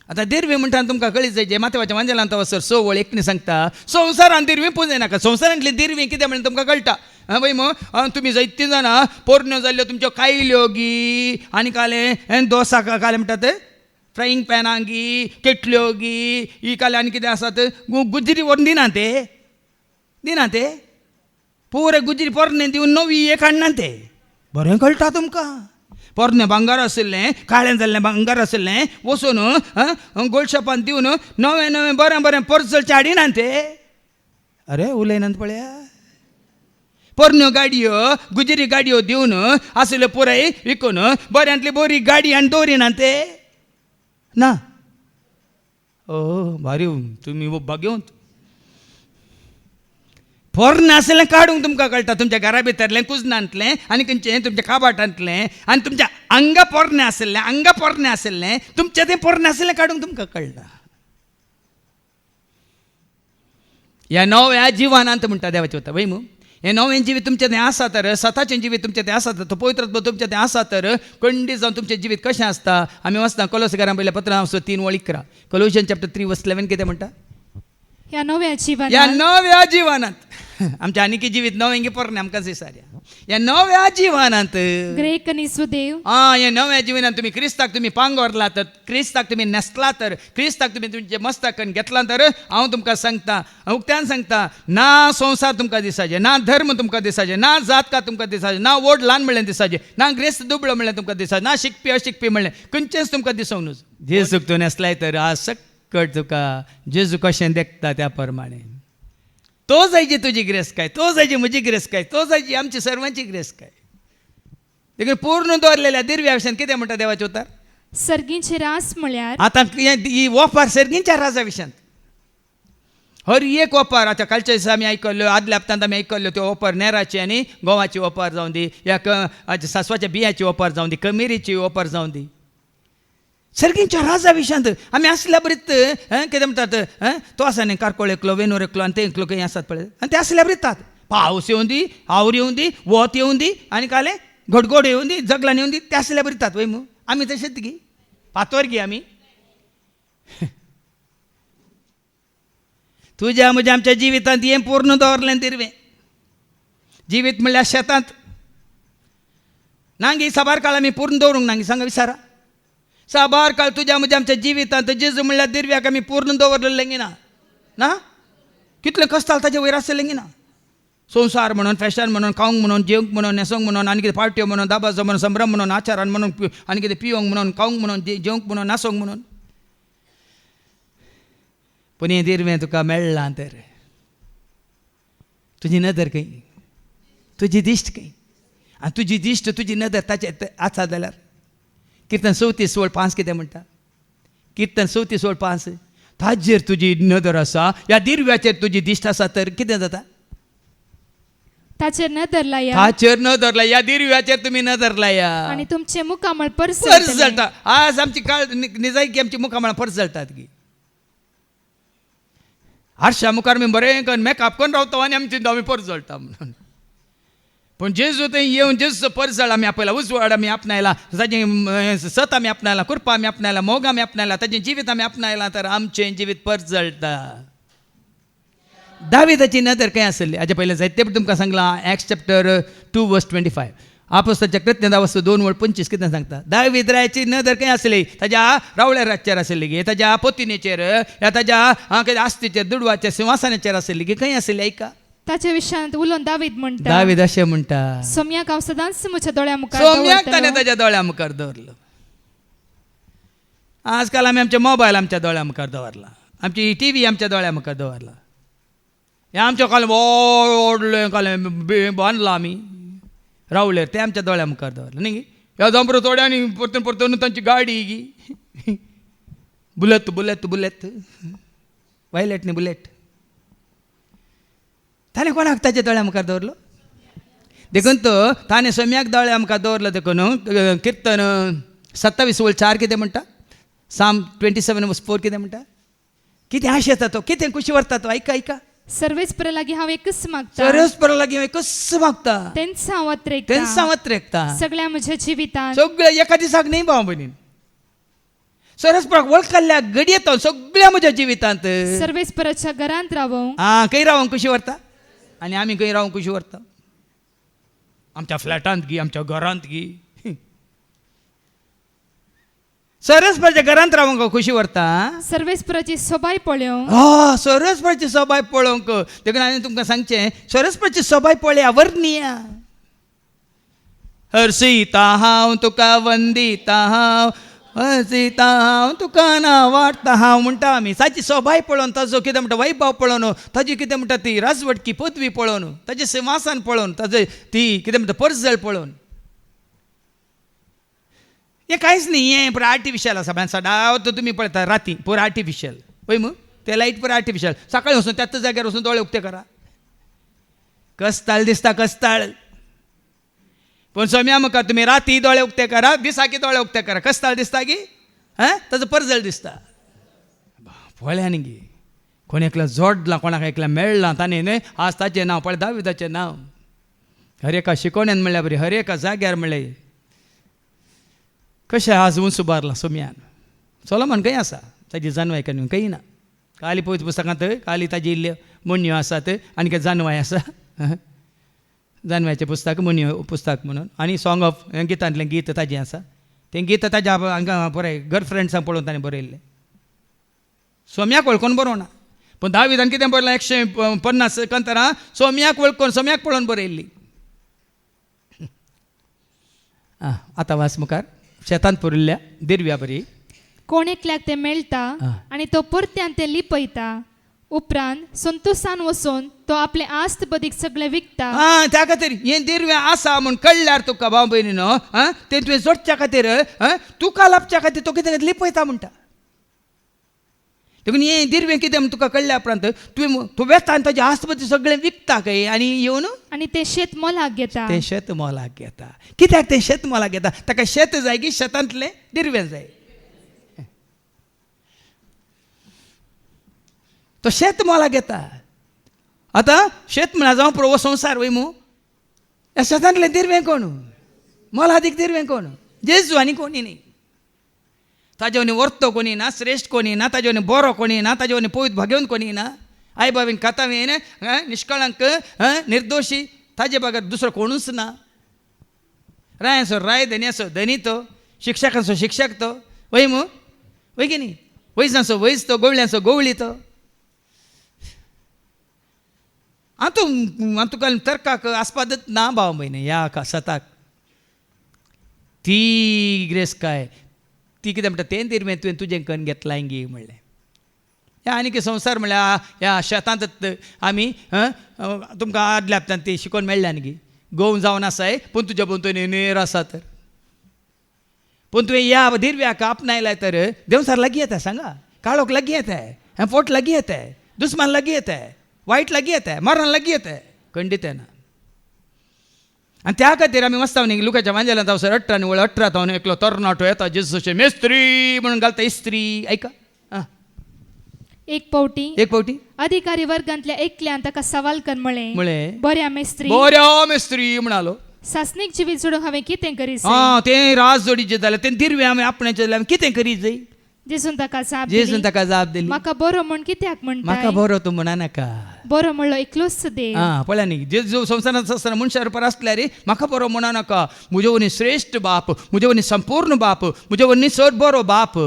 आतां दिरवें म्हणटा तुमकां कळीत जाय माथेवाच्या मांजलांत वसर 6 वळ 1 सांगता संवसारान दिरवें पुंजय नाका संवसारांतली दिरवें कितें म्हणून तुमकां कळटा वय मग तुमी जायतीं जाणां पोरण्यो जाल्ल्यो तुमच्यो कायल्यो गी आनी काले दोसा काले म्हणटात फ्रायींग पॅनां गी केटल्यो गी ही काले आनी कितें आसात गुजरी व्हरून दिना ते पुरे गुजरी पोरणे दिवन नवी एक हाडना ते बरें कळटा तुमकां पोरणे भांगार आशिल्लें काळें जाल्लें भांगार आशिल्लें वचून गोल्ड शॉपान दिवन नवें बरें पर्सलचें हाडिना ते अरे उलयनात पळया पोरण्यो गाडयो गुजरी गाडयो दिवन आशिल्ल्यो पुराय विकून बऱ्यांतली बरी गाडी आनी दवरिना ते ना भारी तुमी भाग्यवंत पोरणे आसलें काडूंक तुमकां कळटा तुमच्या घरा भितरलें कुजनांतलें आनी खंयचें तुमच्या काबाटांतलें आनी तुमच्या अंगा पोरणे आशिल्लें तुमचें तें पोरणे आशिल्लें काडूंक तुमकां कळटा ह्या नव्या जिवानांत म्हणटा देवाचें वता वय मू हें नवें जिवीत तुमचें तें आसा तर सताचें जिवीत तुमचें तें आसा तर तो पवित्र तुमचें तें आसा तर खंडीत जावन तुमचें जिवीत कशें आसता आमी वाचता कोलोसाकारां पयल्या पत्रां 3 वळ 11 कोलोसियन चॅप्टर 3 वर्स 11 कितें म्हणटा ह्या नव्या ह्या नव्या जिवानांत आमच्या आनीक जिवीत नवें पोरणे आमकां दिसाऱ्या ह्या नव्या जिवानांत ग्रेक आनी सुदेव ह्या नव्या जिवनांत तुमी क्रिस्ताक तुमी पांगोरला तर क्रिस्ताक तुमी नेसला तर क्रिस्ताक तुमी तुमचे मस्तकान घेतला तर हांव तुमकां सांगता उक्त्यान सांगता ना संवसार तुमकां दिसाचे ना धर्म तुमकां दिसाचे ना जातकां तुमकां दिसाचे ना व्हड ल्हान म्हणलें दिसाचे ना ग्रेस्त दुबळो म्हणलें तुमकां दिसाचे ना शिकपी अशिकपी म्हणलें खंयचेंच तुमकां दिसूंक न्हू जेजूक तूं नेसलाय तर आज सकट तुका जेजू कशें देखता त्या प्रमाणे तो जायची तुजी ग्रेस काय तो जायची म्हजी ग्रेस काय तो जायची आमची सर्वांची ग्रेस काय देखीन पूर्ण दवरलेल्या दिरव्या विशयान कितें म्हणटा देवाचें उतर सर्गींचे रास म्हळ्यार आतां ही ओपार सर्गींच्या राजा विशयान हर एक ओपार आतां कालच्या दिसा आमी आयकल्ल्यो आदल्या हप्त्यांत आमी आयकल्ल्यो त्यो ओपार नेराची आनी गंवाची ओपार जावं दी या सासवाच्या बियाची ओपार जावं दी कमिरीची ओपार जावं दी सर्गींच्या राजा विशयांत आमी आसल्या बरीत कितें म्हणटात तो आसा न्ही कारकोळ एकलो वेनूर एकलो आनी ते एकलो खंय आसात पळय आनी ते आसल्या बरीतात पावस येवं दी आवर येवं दी वत येवं दी आनी काले घडघड येवं दी जगलान येवं दी ते आसल्या बरीतात वय मू आमी तशेंच गी पातोर गी आमी तुज्या म्हज्या आमच्या जिवितांत हें पूर्ण दवरलें दिरवें जिवीत म्हणल्यार शेतांत नांगी साबार काळ आमी पूर्ण दवरूंक नांगी सांगा विचारा साबार काळ तुज्या म्हज्या आमच्या जिवितांत जेजू म्हणल्यार दिरव्याक आमी पूर्ण दवरलें ना कितलें कश्टाल ताचे वयर आसलें ना संवसार म्हणून फॅशन म्हणून खावंक म्हणून जेवंक म्हणून न्हेसोंक म्हणून आनी कितें पार्ट्यो म्हणून दाबाजो म्हणून संभ्रम म्हणून आचारान म्हणून आनी कितें पिवंक म्हणून खावंक म्हणून जेवंक म्हणून नासोंक म्हणून पूण हें दिरवें तुका मेळ्ळां तर तुजी नदर खंय तुजी दिश्ट खंय आनी तुजी दिश्ट तुजी नदर ताचे आसा जाल्यार कीर्तन 34:5 कितें म्हणटा कीर्तन 34:5 ताजेर तुजी नदर आसा ह्या दिरव्याचेर तुजी दिश्ट आसा तर कितें जाता ताचेर नदर लाया ताचेर न धरला, या दिरव्याचेर तुम्ही न धरला या. आणि तुमचे मुखामळ परस परस जळटा. आज आमची काळ निजाय की आमची मुखामळां परस जळटात की. हारशा मुखार आमी बरें करून मेकअप करून रावता आनी आमी परस जळटा म्हणून. पण जेजू थंय येवन जेजूचो परस जळ आमी आपयला, उजवाड आमी आपणायला, ताजें सत आमी आपणायला, कृपा आमी आपणायला, मोग आमी आपणायला, ताजें जिवीत आमी आपणायला, तर आमचें जिवीत परस जळटा. दाविदाची नदर खंय आसली? हाजे पयलें जायते तुमकां सांगलां. Acts chapter 2:25. आपोस्तलाच्या कृत्य 2:25 कितें सांगता? दावीद रायाची नदर खंय आसली? ताज्या रावळ्या राज्यार आसली गे, ताज्या पोतिनेचेर, या ताज्या आस्तीचेर, दुडवाच्या सिंहासनाचेर आसली गे. खंय आसली? ऐका. ताच्या विशयांत उलोवन दावीद म्हणटा, दावीद अशें म्हणटा, सोम्याक हांव सदांच म्हज्या दोळ्या मुखार सोम्याक ताणें दवरतलों. ताज्या दोळ्या मुखार दवरलो. आजकाल आमी आमचे मोबायल आमच्या दोळ्या मुखार दवरला, आमची टीव्ही आमच्या दोळ्या मुखार दवरला. हे आमच्या काल व्हडलें कालें बांदलां आमी रावळेर, तें आमच्या दोळ्या मुखार दवरलें न्ही. ह्या जांबरो थोड्यांनी परतून परतून तांची गाडी गी, बुलेट बुलेट बुलेट वायलेट न्ही बुलेट. ताणें कोणाक ताच्या दोळ्या मुखार दवरलो? देखून तो ताणें सोम्याक दोळ्या मुखार दवरलो. देखून किर्तन 27:4 कितें म्हणटा? साम 27:4 कितें म्हणटा? कितें आशेता तो, कितें खुशी व्हरता तो? ऐका ऐका. सर्वेच पर लागीं हांव एकच मागता, सरस बरो लागीं एकच मागता, तेंच हांव तेंच अत्रेकता. सावत्रेकता. सगळ्या म्हज्या जिवितांत सगळ्या एका दिसाक न्ही भाव भयणीन, सरसपराक वळखल्या घडयेत सगळ्या म्हज्या जिवितांत. सर्वेच परच्या घरांत रावूंक, खंय रावूंक खुशी व्हरता? आनी आमी खंय रावूंक खुशी व्हरता? आमच्या फ्लॅटांत गी, आमच्या घरांत गी. सरसपराच्या घरांत रावूंक खुशी व्हरता. सर्वेच परची सोबाय पळोवंक, सरसपराची सबाय पळोवंक. देखून हांवें तुमकां सांगचें, सरसपराची सबाय पळया, वर्णिया. हर्षिता हांव तुका वंदिता हांव, हर्षिता हांव तुका नावाडटा हांव म्हणटा आमी. ताची सोबाय पळोवन, ताजो कितें म्हणटा वैभव पळोवन, ताजी कितें म्हणटा ती राजवटकी पदवी पळोवन, ताजें सिंहासन पळोवन, ताजें ती कितें म्हणटा परजळ पळोवन. हें कांयच न्ही, हें पुरो आर्टिफिशियल आसा. सदांच तुमी पळयता राती पुरो आर्टिफिशियल पळय मू, ते लायट पुरो आर्टिफिशियल. सकाळीं वचून त्याच जाग्यार वचून दोळे उक्ते करा, कस्ताळ दिसता कस्ताळ. पण सोम्या मुखार तुमी राती दोळे उक्ते करा, दिसाकी दोळे उक्ते करा, कस्ताळ दिसता की ताजो परजळ दिसता. पळयानी गे, कोण एकल्या जोडला, कोणाक एकल्या मेळ्ळां, ताणें न्हय आज ताचें नांव पळय, दाविदाचें नांव. हर एका शिकोण्यान म्हणल्यार बरी, हर एका जाग्यार म्हणलें. कशें आज उंच उबारला सोम्यान. सोलोमन खंय आसा? ताजी जानवाय करून खंय ना. काली पवित्र पुस्तकांत काली ताजी इल्ल्यो मोन्यो आसात, आनी काय जानवाय आसा. जानवायचें पुस्तक मोन्यो पुस्तक म्हणून. आनी सॉंग ऑफ गितांतलें गीत ताजें आसा. तें गीत ताज्या हांगा बरें गर्लफ्रेंड्सांक पळोवन ताणें बरयल्लें. सोम्याक वळखून बरोवना, पूण दाविदान कितें बरयलां? 150 कंतरां सोम्याक वळखून, सोम्याक पळोवन बरयल्लीं. आतां वास मुखार. शेतांत पुरिल्ल्या दिरव्या बरी. कोण एकल्याक तें मेळटा आनी तो परत्यान तें लिपयता. उपरांत संतोशान वचून तो आपले आस्त बदीक सगळें विकता. त्या खातीर हें दिरवें आसा म्हूण कळल्यार तुका भाव भयणीनो, तें तुवें जोडच्या खातीर, तुका लाभच्या खातीर तो कितें लिपयता म्हणटा. देखून हें दिरवें कितें म्हूण तुका कळल्या उपरांत तूं वेता आनी ताजें आस्त बदीक सगळें विकता खंय, आनी येवन आनी तें शेत मोलाक घेता. तें शेत मोलाक घेता. कित्याक तें शेत मोलाक घेता? ताका शेत जाय की शेतांतलें दिरवें जाय? तो शेत मोलाक घेता. आतां शेत म्हणल्यार जावं पुरो संवसार वय मू, ह्या शेतांतलें दिरवें कोण? मोलादीक दिरवें कोण? जेजू आनी कोणी न्ही. ताजे वनी वर्तो कोणी ना, श्रेश्ठ कोणी ना, ताजे वनी बरो कोणी ना, ताजे वनी पवित्र भाग्यवन कोणी ना. आई बाबीन कातावेन निश्कळंक निर्दोशी ताजे बागार दुसरो कोणूच ना. रायासो राय, धन्यासो धनी तो, शिक्षकांचो शिक्षक तो वय मू, वय की न्ही? वयसांचो वयस तो, गवळ्यांचो गवळी तो. हांव तुका तर्काक आस्पादत ना भाव भयणी. ह्या सताक ती ग्रेस काय, ती कितें म्हणटा तें दिरवें तुवें तुजें कन्न घेतलां गे म्हणलें. ह्या आनी कितें संवसार म्हणल्यार ह्या शेतांत आमी तुमकां आदल्या हप्त्यान ती शिकोवन मेळ्ळ्या न्ही. गोव जावन आसाय पूण तुज्या पोंतून नेर आसा तर. पूण तुवें ह्या दिरव्याक आपणायलाय तर देवसार लागीं येता. सांगा, काळोख लागीं येता, पोट लागीं येता, दुस्मान लागीं येता, वायट लागीं येता, मरण लागीं येता. खंडीत ना. आणि त्या खातीर आमी वचता न्ही लुकाच्या वांजेलांत हांव 18 तावन एकलो तरणाटो येता जेजूचे मेस्त्री म्हणून घालता इस्त्री. ऐका एक पावटी एक पावटी अधिकारी वर्गांतल्या एकल्यान ताका सवाल कर म्हळें बऱ्या मेस्त्री बऱ्या मेस्त्री म्हणालो सासणीक जिवीत सोडूंक हांवें कितें करीत तें रास जोडीचें जालें तें दिरवें आमी आपणाचें जाल्यार कितें करीत जाय. जेसून ताका जाप जेजून दिली, ताका जाप दिली म्हाका बरो म्हण कित्याक म्हाका म्हणटा बरो तूं म्हणा नाका. बरो म्हणलो एकलोच देव. पळया न्ही जेजू संवसारांत आसतना मनशार पर आसल्यार म्हाका बरो म्हणा नाका. म्हजे वनी श्रेश्ठ बाप, म्हजे वनी संपूर्ण बाप, म्हजे वनी चड बरो बाप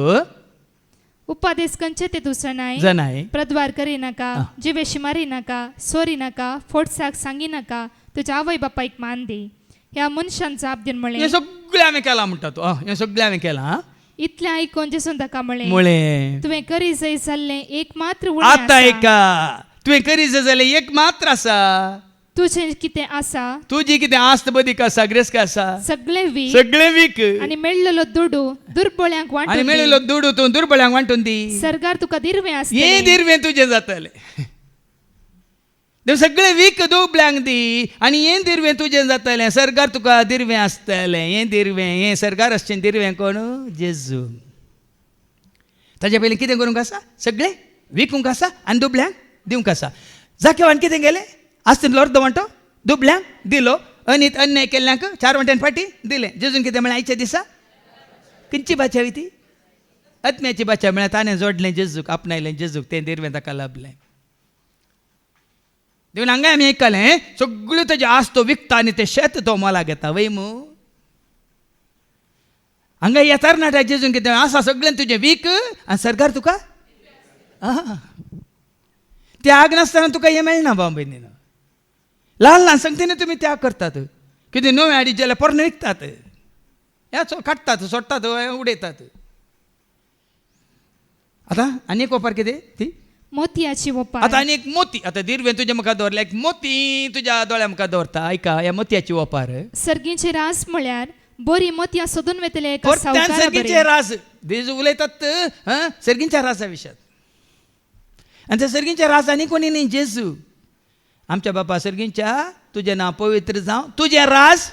उपादेश खंयचे ते दुसऱ्यानाय जनाय प्रद्वार करिनाका, जिवेशी मारिनाका, सोरिनाका, फोडसाक सांगिनाका, तुज्या आवय बापायक मान दी. ह्या मनशान जाप दिवन हें म्हळें सगळें हांवें केलां म्हणटा तूं. हें सगळें हांवें केलां. इतलें आयकून जेसून ताका म्हळें म्हळें तुवें करी जाय जाल्लें एक मात्र उणें आतां आसा. एका तुवें करी जाल्यार एक मात्र आसा. तुजें कितें आसा तुजी कितें आस्त बदीक आसा ग्रेस्क आसा सगळें वीक सगळें वीक आनी मेळ्ळलो दुडू दुर्बळ्यांक आनी वांटून मेळिल्लो दुडू तूं दुर्बळ्यांक वांटून दी. सरकार तुका दिरवें हें आसतलें. दिरवें तुजें जातलें. देव सगळें वीक दुबळ्यांक दी आनी हें दिरवें तुजें जातलें. सरकार तुका दिरवें आसतलें. हें दिरवें हें सरकार आसचें दिरवें कोण जेजू. ताचे पयलीं कितें करूंक आसा सगळें विकूंक आसा आनी दुबळ्यांक दिवंक आसा. जाकेवान कितें केलें आसतना अर्द वांटो दुबळ्यांक दिलो. अनीत अन्याय केल्ल्यांक 4 वांट्यान फाटी दिलें. जेजून कितें म्हळें आयच्या दिसा खंयची भाशा ती आत्म्याची भाशा म्हळ्यार ताणें जोडलें जेजूक आपणायलें जेजूक तें दिरवें ताका लाभलें. देवून हांगा आमी आयकलें सगळ्यो तेजे आस्तो विकता आनी तें शेत तो मोलाक घेता वय मू. हांगा ह्या तरणाट्या जेजून कितें आसा सगळें तुजें वीक आनी सरकार तुका त्याग नासतना तुका हें मेळना भाव भयणीनो. ल्हान ल्हान संगतीन तुमी त्याग करतात. कितें नवे हाडीत जाल्यार पोरणे विकतात. ह्या काडटात सोडटात उडयतात. आतां आनी एक वापर कितें ती मोतयाची वपार. आतां आनी एक मोती. आतां दिरवें तुज्या मुखार दवरल्या एक मोती तुज्या दोळ्या मुखार दवरता. ऐका ह्या मोतयाची वपार सर्गीचे रास म्हळ्यार बरी मोतयां सोदून वेतले एका परत्यान सावकारा सर्गीचे बरें. रास देज उलयतात सर्गींच्या रासा विशयांत. आनी त्या सर्गींच्या रासांनी कोणी न्ही जेजू. आमच्या बापा सर्गींच्या तुजें नांव पवित्र जावं तुजें रास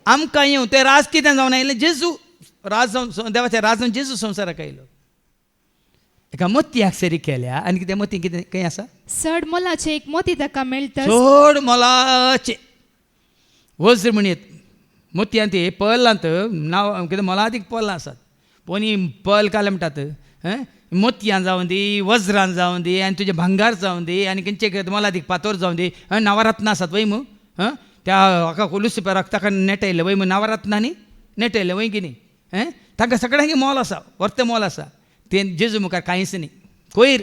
आमकां येवं. तें रास कितें जावन आयलें जेजू रास जावन देवाचें रास जावन जेजू संवसाराक आयलो. एका मोतयाक सरी केल्या आनी कितें मोती कितें खंय आसा चड मोलाचे एक मोती ताका मेळटा. चड मोलाचे वज्र म्हणीत मोतयां ती पर्लांत नांव कितें मोलादीक पर्लां आसात. पोनी पर्ल काले म्हणटात मोतयां जावं दी वज्रान जावं दी आनी तुजें भांगार जावं दी आनी खंयचे मोलादीक पातोर जावं दी नवरत्नां आसात वय मू. त्या हाका लुसिफराक ताका नेटयलें वय मू नवरत्नांनी नेटयलें वय की न्ही. तांकां सगळ्यांक मोल आसा वर्ते मोल आसा. तें जेजू मुखार कांयच न्ही कोयर.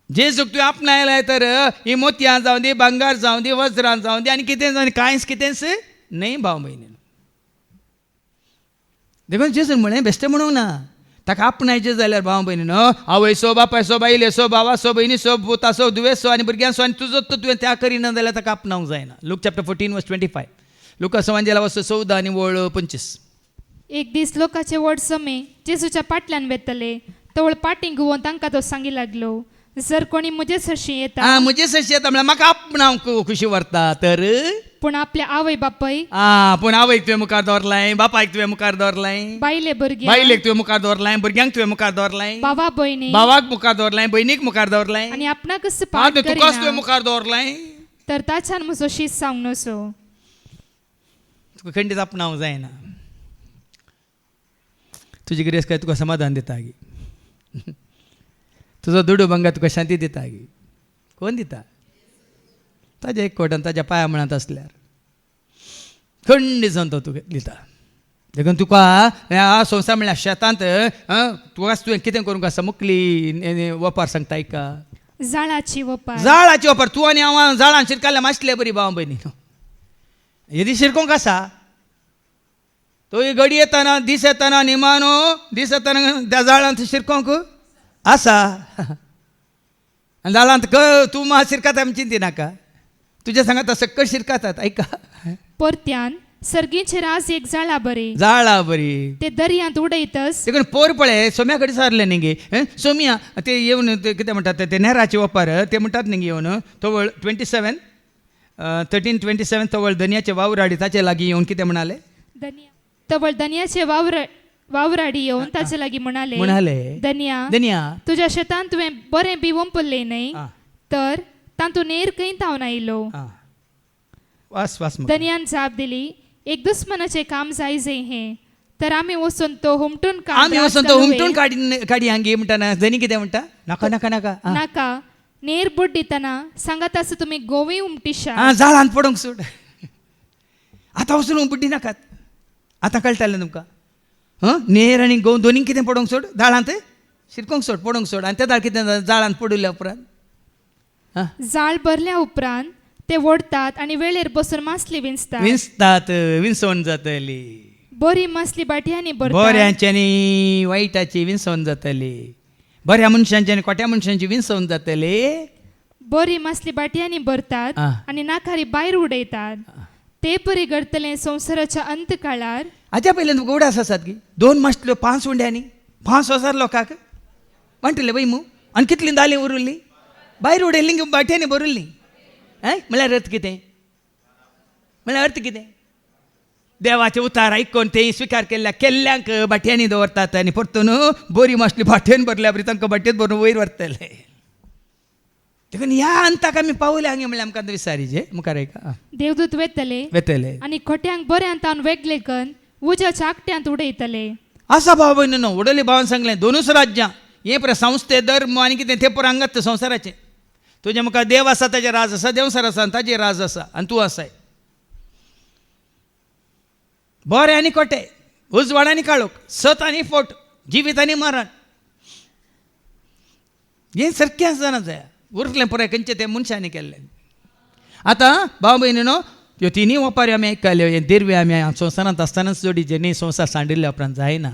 जेजूक तुवें आपणायलें तर ही मोतयां जावं दी भांगार जावं दी वज्रान जावं दी आनी कितें जावं कांयच कितेंच न्ही भाव भयणीनो. देखून जेजून म्हळें बेश्टें म्हणूंक ना. ताका आपणायचें जाल्यार भाव भयणीनो आवय सो बापाय सो बायले सो भावा सो भयणी सो पुता सो दुवेस सो आनी भुरग्यां सो आनी तुजो तो तुवें त्या करिना जाल्यार ताका आपणावंक जायना. लूक चॅप्टर 14:25 लुका संवांजेला वस्तू 14 आनी वळ 25. एक दीस लोकाचे व्हड समे जेजूच्या फाटल्यान वेतले. तवळ पाटी घुंवोवन तांकां तो सांगी लागलो जर कोणी म्हजे सरशी येता म्हजे सशी येता म्हळ्यार म्हाका आपणावंक खुशी व्हरता तर पूण आपल्या आवय बापाय पूण आवयक तुवें मुखार दवरलाय बापायक तुवें मुखार दवरलाय बायले भुरग्यां बायलेक तुवें मुखार दवरलाय भुरग्यांक तुवें मुखार दवरलाय भावा भयणी भावाक मुखार दवरलाय भयणीक मुखार दवरलाय आनी आपणाकच पाट तुकाच तुवें करिना मुखार दवरलाय तर ताच्यान म्हजो शीत सांग नसो. तुका खंडीत आपणावंक जायना. तुजी गिरेस्त काय तुका समाधान दिता गी. तुजो दुडू भंगा तुका शांती दिता गी. कोण दिता ताज्या एक कोटान ताज्या पांया म्हणत आसल्यार खंडीत जावन तो तुका दिता. देखून तुका ह्या संवसार म्हणल्यार शेतांत तुकाच तुवें कितें करूंक आसा मुखली वपार सांगता ऐका. जाळाची वपार जाळाची वपार तूं आनी हांव जाळान शिरकाल्ल्या मातशें बरी भाव भयणी येदी शिरकोंक आसा. तो घडी येताना दीस येताना निमानो दीस येताना त्या जाळांत शिरकोंक आसा. आनी जाळांत तूं म्हाका शिरकाता आमी चिंती नाका तुज्या सांगात सकयल शिरकातात ऐका. परत्यान सर्गीचे रास एक जाळा बरी जाळा बरी ते दर्यांत उडयतस. देखून पोर पळय सोम्या कडेन सारले न्ही गे सोम्या ते येवन ते कितें म्हणटात ते नेराचे वपार ते म्हणटात न्ही येवन तो 27 13:27 तवळ धनियाचे वावराडी ताचे लागीं येवन कितें म्हणाले तवळ दनियाचे वावराडी येवन ताचे लागीं म्हणाले दनिया तुज्या शेतान तुवें बरें बी वंपल्लें न्हय तर तातूंत नेर खंय तावन आयलो वास दनियान जाप दिली एक दुस्मनाचें काम जायजे हें तर आमी वचून तो हुमटून काडी हांगी म्हणटा धनी कितें म्हणटा नाका नाका नाका नाका नेर बुड दितना सांगात असं तुम्ही गोवी उमटिशा झाडान पडोंक सोड आतां वचून बुड्डी नाकात आतां कळटलें तुमकां नेर आनी गो दोनींक कितें पडोंक सोड दाळांत शिरकोंक सोड पडोंक सोड आनी त्या दाळ कितें जाळान पडल्या उपरांत जाळ भरल्या उपरांत ते ओडतात आनी वेळेर बसून मासली विंचतात विंचवण जातली बरी मासली बाटयांनी बऱ्यांची आनी वायटाची विंचवण जातली बऱ्या मनशांची आनी खोट्या मनशांची विंचवण जातली बरी मासली बाटयांनी भरतात आनी नाखारी भायर उडयतात ते परी घडतलें संवसाराच्या अंत काळार हाच्या पयलीं तुका उडास आसात की 2 मासल्यो 5 उंड्यांनी 5,000 लोकांक म्हणटले वय मू आनी कितलीं दालीं उरली भायर उडयल्ली बाटयांनी भरिल्ली म्हळ्यार अर्थ कितें म्हळ्यार अर्थ कितें देवाचे उतार आयकून ते स्विकार केल्ल्यांक बाटयांनी दवरतात आनी परतून बरी मासली बाटयेन भरल्या बरी तांकां बाटयेत भरून वयर व्हरतले देखून ह्या अंताक आमी पावले हांगे म्हळ्यार आमकां विचारीचे मुखार आयका देवदूत वेतले आनी खोट्यांक बऱ्यान तावन वेगळे करून उज्याच्या आकट्यांत उडयतले आसा भाव भयण उडयली भावान सांगलें 2 राज्यां हे पळय संस्थे धर्म आनी कितें ते पळय हांगात संवसाराचें तुजे मुखार देव आसा ताजें राज आसा देवसर आसा आनी ताजें राज आसा आनी तूं आसाय बरें आनी खोटे उजवाड आनी काळोख सत आनी फोट जिवीत आनी मरण हें सारकें आसना जाय उरलें पुराय खंयचें तें मनशांनी केल्लें आतां भाव भयणीनो ह्यो तिनूय ओपारी आमी आयकल्यो हे देरवे आमी संवसारांत आसतनाच जोडीचे न्ही संवसार सांडिल्ल्या उपरांत जायना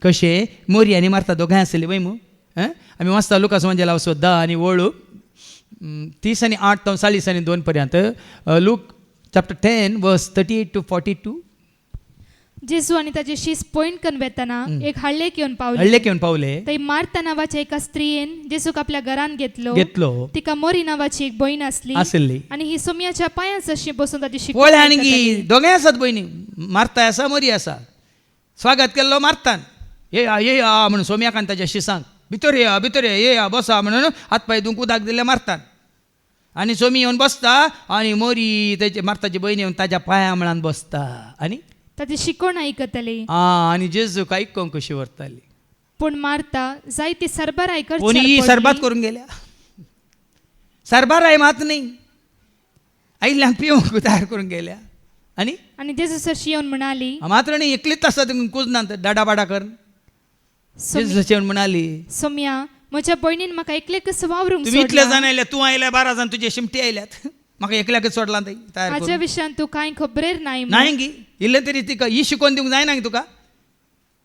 कशें मोरी आनी मार्ता दोगांय आसली वय मू आमी वाचता लुकास म्हणजे 10 आनी वळू 30 आनी 8 तो 40 आनी 2 पर्यंत लूक चॅप्टर 10 वर्स 38 to 42 जेजू आनी ताचे शीस पॉयंट करून वेतना एक हळ्ळेक येवन पावले थंय मार्ता नांवाच्या एका स्त्रियेन जेजूक आपल्या घरान घेतलो तिका मोरी नांवाची एक भयण आसली आनी ही सोम्याच्या पांयां जशी बसून ताची शिकवण आनी दोगांय आसात भयणी मार्ता आसा मोरी आसा स्वागत केल्लो मार्तान ये या म्हणून सोम्याक आनी ताच्या शिसांक भितर या बसा म्हणून हात पांय धुवंक उदक दिल्लें मारतात आनी सोमी येवन बसता आनी मोरी तेजे मार्ताची भयण येवन ताज्या पांयां म्हणान बसता आनी ताची शिकवण आयकतली आनी जेजूक आयकोंक कशी व्हरताली पूण मार्ता जायती सरबाराय कोणी सरबात करून गेल्या सरबाराय मात न्ही आयल्यांक पिवंक तयार करून गेल्या आनी जेजू सरशी येवन म्हणाली मात्र न्ही एकलीच आसा कुजनांत डाडाबाडा कर जेजू येवन म्हणाली सोम्या म्हज्या भयणीन म्हाका एकले कसं वावरूंक तुम्ही इतले जाण आयल्या तूं आयल्या 12 जाण तुजे शिमटी आयल्यात म्हाका एकल्याकच सोडला तयार हाज्या विशयान तूं कांय खबरेर नाही गी इल्लें तरी तिका ही शिकोवन दिवंक जायना तुका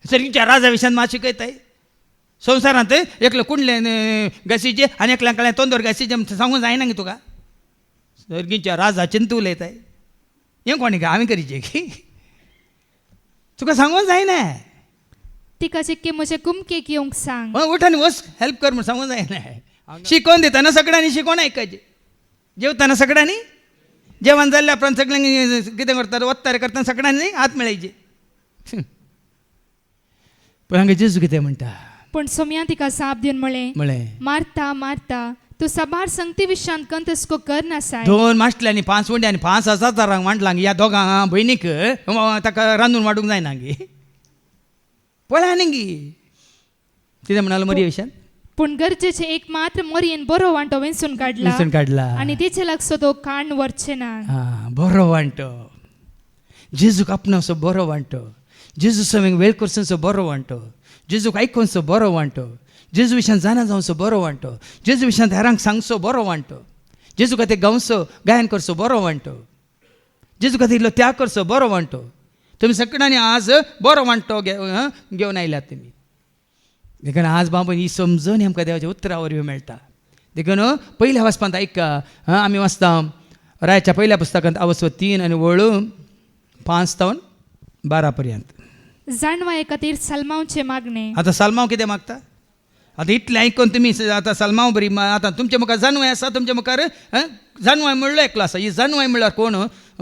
सरीच्या राजा विशयान मात शिकयताय संवसारांत एकलो कुंडले गासीचे आनी एकल्याक तोंदर गासीचे सांगूंक जायना गी तुका सर्गीच्या राजाचें तूं उलयताय हें कोणी आमी करीचे की तुका सांगूंक जायना तिका चिक्के म्हजे कुमकेक येवंक सांग उठ आनी वच हेल्प कर म्हूण सांगूंक जायना शिकोवन दितना सगळ्यांनी शिकोवन आयकायचें जेवताना सगळ्यांनी जेवण जाल्ल्या उपरांत सगळ्यांनी कितें करतात वत्तारे करतना सगळ्यांनी हात मेळयचे पूण हांगा जेजू कितें म्हणटा पूण सोम्या तिका जाप दिवन म्हळें मार्ता मार्ता तूं साबार संगती विशयान कंत हुस्को करनासाय 2 माश्टल्यांनी 5 उंड्यांनी 5,000 मांडलांक ह्या दोगां भयणीक ताका रांदून वाडूंक जायना गी पळय न्ही गी कितें म्हणालो मोरये विशयान पूण गरजेचे एक मात्र मोरयेन बरो वांटो वेंचून काडला आनी तिचे लागसो तो काण व्हरचे ना बरो वांटो जेजूक आपणावचो बरो वांटो जेजू समेक वेळ करचो बरो वांटो जेजूक आयकोनचो बरो वांटो जेजू विशयान जाणा जावचो बरो वांटो जेजू विशयान हेरांक सांगचो बरो वांटो जेजू खातीर गावचो गायन करचो बरो वांटो जेजू खातीर इल्लो त्याग करचो बरो वांटो तुमी सगळ्यांनी आज बरो वांटो घेवन आयल्यात तुमी देखून आज बाबा ही समजून आमकां देवाच्या उतरा वरवीं मेळटा देखून पयल्या वाचपांत आयका आमी वाचता रायाच्या पयल्या पुस्तकांत अवस्व 3 आनी वळू 5 to 12 पर्यंत जाणवाये खातीर सलमांवचे मागणे आतां सलमांव कितें मागता आतां इतलें आयकून तुमी आतां सलमांव बरी आतां तुमच्या मुखार जानवाय आसा, तुमच्या मुखार जानवाय म्हणलो एकलो आसा. ही जानवाय म्हणल्यार कोण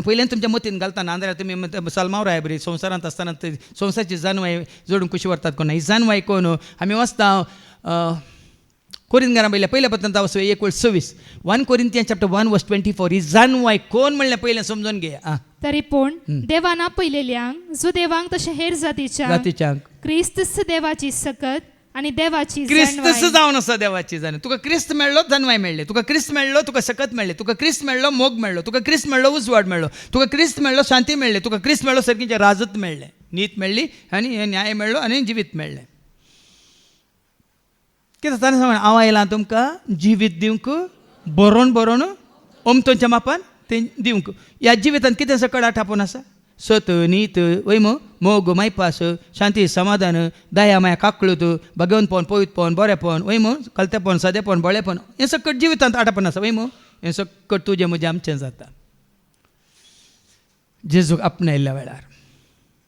पयल्यान तुमच्या मतीन घालता ना जाल्यार तुमी सलमांव राय बरी संवसारांत आसतना संवसाराची जानवाय जोडून कशी व्हरतात कोण. ही जानवाय कोण आमी वाचता कोरिंथीयांच्या पहिल्या पत्रांत 1:26 1 Corinthians chapter 1:24. ही जानवाय कोण म्हणल्यार पयलें समजून घेया. तरी पूण देवान आपयलेल्यांक जो देवांक तशें हेर जातीच्यांक क्रिस्तच देवाची सकत आनी देवाची क्रिस्तच जावन आसा देवाची जाण. तुका क्रिस्त मेळ्ळो जानवाय मेळ्ळे, तुका क्रिस्त मेळ्ळो तुका सकत मेळ्ळे, तुका क्रिस्त मेळ्ळो मोग मेळ्ळो, तुका क्रिस्त मेळ्ळो उजवाड मेळ्ळो, तुका क्रिस्त मेळ्ळो शांती मेळ्ळी, तुका क्रिस्त मेळ्ळो सर्गीचें राजत मेळ्ळें, नीत मेळ्ळी आनी न्याय मेळ्ळो आनी जिवीत मेळ्ळें. कितें ताणें सांगलें हांव आयलां तुमकां जिवीत दिवंक बरोवन ओमतोच्या मापान तें दिवंक. ह्या जिवितांत कितें सकट आठापून आसा? सत नीत वैम मोग मैपास शांती समाधान दया माया काकळूत भगवंतपण पवित्रपण बरेपण वैम कलतेपण सदेपण बळेपण हें सकट जिवितांत आठापून आसा. वैम हें सकट तुजें म्हजें आमचें जाता जेजूक आपणायल्ल्या वेळार.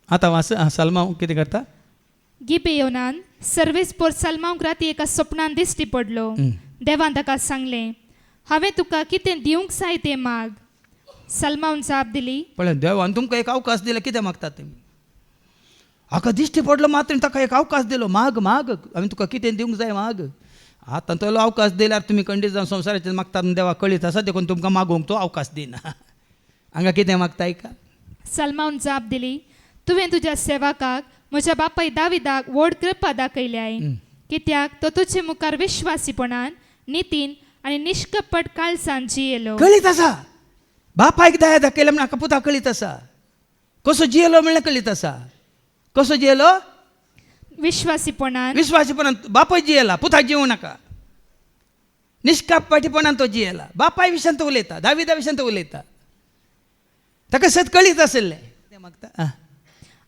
आतां वास सलमांव कितें करता? गिबेयोनान सर्वेस्पोर सलमांक राती एका सपनान दिश्टी पडलो. देवान ताका सांगलें हांवें तुका कितें दिवंक जाय तें माग. सलमावन जाप दिली पळय देवान तुमकां एक अवकाश दिलो कितें मागतात तुमी? हाका दिश्टी पडलो मात्र ताका एक अवकाश दिलो माग हांवें तुका कितें दिवंक जाय माग. आतां तो अवकाश दिल्यार तुमी खंडीत जावन संवसाराचें मागतात देवा कळीत आसा देखून तुमकां मागोवंक तो अवकाश दिना. हांगा कितें मागताय का? सलमावन जाप दिली तुवें तुज्या सेवकाक म्हज्या बापाय दाविदाक व्हड कृपा दाखयल्याय कित्याक तो तुजे मुखार विश्वासीपणान नितीन आनी निश्कपट काळजान जियेलो. कळीत आसा बापायक दया दाखयल्या म्हण हाका पुता कळीत आसा. कसो जियेलो म्हणल्यार कळीत आसा. कसो जियेलो? विश्वासीपणान बापाय जियेला पुताक जिवूं नाका. निश्कापटीपणान तो जियेला. बापाय विशयान तो उलयता दाविदा विशयान तो उलयता. ताका सत कळीत आसलें तें मागता.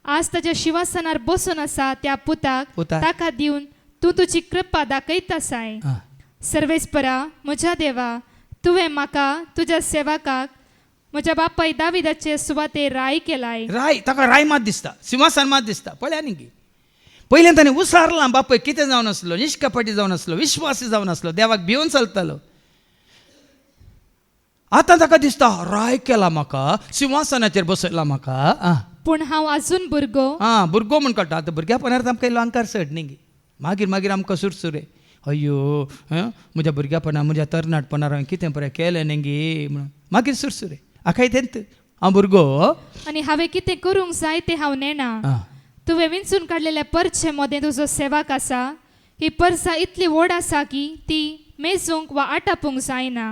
आज ताच्या शिवासनार बसून आसा त्या पुताक ताका दिवन तूं तुजी कृपा दाखयत आसाय. सर्वेस्परा म्हज्या देवा तुवें म्हाका तुज्या सेवकाक म्हज्या बापाय दाविदाचे सुवातेर राय केलाय. राय ताका राय मात दिसता सिंहासन मात दिसता. पळया न्ही पयल्यान ताणें उसारलां बापाय कितें जावन आसलो निश्कपटी जावन आसलो विश्वासी जावन आसलो देवाक भिवून चलतालो. आतां ताका दिसता राय केला म्हाका सिंहासनाचेर बसयला म्हाका. पूण हांव आजून भुरगो म्हूण कळटा. आतां भुरग्यापणांत आमकां इल्लो अंकार चड न्ही मागीर आमकां सुरसुरे अय्यो म्हज्या भुरग्यापणान म्हज्या तरणाटपणान हांवें कितें पळय केलें न्ही म्हणून मागीर सुरसुरे आखाय तेंत हांव भुरगो आनी हांवें कितें करूंक जाय तें हांव नेना. तुवें विंचून काडलेल्या परचे मदें तुजो सेवक आसा. ही परसां इतली व्हड आसा की ती मेजूंक वा आटापूंक जायना.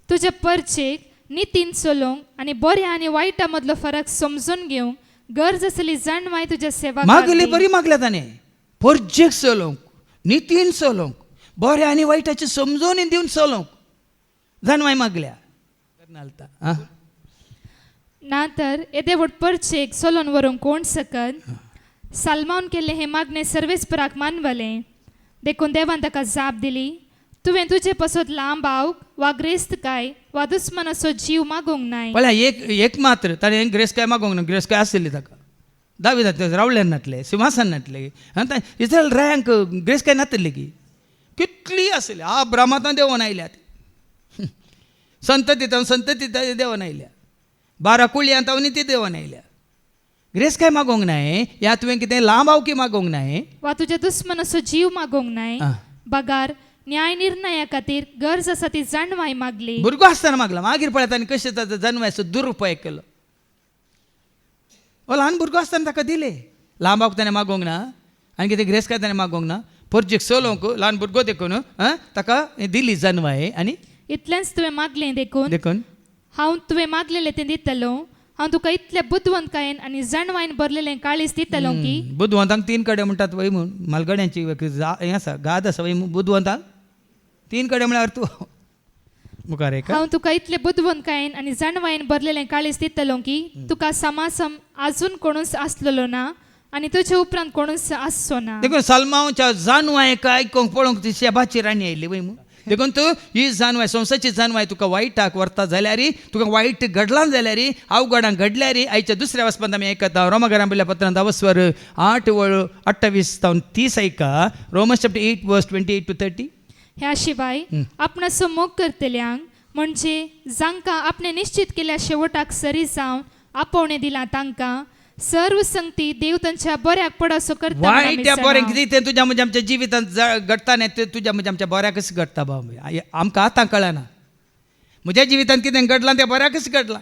तुज्या परचेक नितीन चलोवंक आनी बऱ्या आनी वायटा मदलो फरक समजून घेवंक गरज आसली जानवाय तुज्या सेवकाक मागली बरी मागल्या ताणें परचेक चलोवंक नितीन चलोवंक बऱ्या आनी वायटाचें समजून दिवन चलोवंक जानवाय मागल्या. ना तर येदे व्हड परचेक चलोवन व्हरूंक कोण सकत. सलमान केल्लें हें मागणें सर्वेस्पराक मानवलें देखून देवान ताका जाप दिली तुवें तुजे पासून लांब आवक वा ग्रेस्तकाय वा दुस्मनाचो जीव मागोवंक नाय. पळय एक मात्र ताणें ग्रेस्तकाय मागोवंक ना. ग्रेस्तकाय आसली ताका दाविदाक रावल्यार नातले सिंहासन नातले इस्रायल रायांक ग्रेस्तकाय नातली की कितली आसली. अब्रामांत देवून आयल्यात संतती देवून आयल्या 12 कुळयांत ती देवून आयल्या. ग्रेस्तकाय मागोवंक नाय. या तुवें कितें लांब आवकी मागोवंक नाय वा तुज्या दुस्मनाचो जीव मागोवंक नाय. बगार न्याय निर्णया खातीर गरज आसा ती जानवाय मागली. भुरगो आसतना मागला मागीर पळय ताणें कशें ताचो जानवायचो दुरुपयोग केलो. ल्हान भुरगो आसतना ताका दिले लांब आवक ताणें मागोवंक ना आनी कितें ग्रेस्तकाय ताणें मागोवंक ना. परचेक चलोवंक ल्हान भुरगो देखून ताका दिली जानवाय. आनी इतलेंच तुवें मागलें देखून हांव तुवें मागलेलें तें दितलो. हांव तुका इतल्या बुद्धवंतकायेन आनी जानवायन भरलेलें काळीज दितलो की. बुद्धवंतांक 3 कडे म्हणटात वय म्हूण मालगड्यांची हें आसा गाद आसा वय बुद्धवंतांक 3 कडे म्हळ्यार तूं मुखार एक हांव तुका इतले बुद्धवंतकायेन आनी जानवायन भरलेलें काळीज दितलो की तुका समासम आजून कोणूच आसलेलो ना आनी तुजे उपरांत कोणूच आसचो ना. देखून सलमांवच्या जानवायक आयकूंक पळोवंक ती शेबाची राणी आयली वय देखून तूं ही जाणवाय संवसाची जाणवाय तुका वायटाक व्हरता जाल्यार तुका वायट घडलां जाल्यार अवघडां घडल्यार आयच्या दुसऱ्या वचपांत आमी आयकता रोमाकारां बरयल्या पत्रांत 8:28-30 ऐका. Romans chapter 8:28-30. ह्या शिवाय आपणाचो मोग करतल्यांक म्हणजे जांकां आपणे निश्चित केल्या शेवटाक सरी जावन आपोवणे दिला तांकां सर्व संगती देव तांच्या बऱ्याक पडसो करता. वायट त्या बरें कितें तें तुज्या म्हणजे आमच्या जिवितांत घडटा न्ही तें तुज्या म्हणजे आमच्या बऱ्याकच घडटा बाब. आमकां आतां कळना म्हज्या जिवितांत कितें घडलां तें बऱ्याकच घडलां.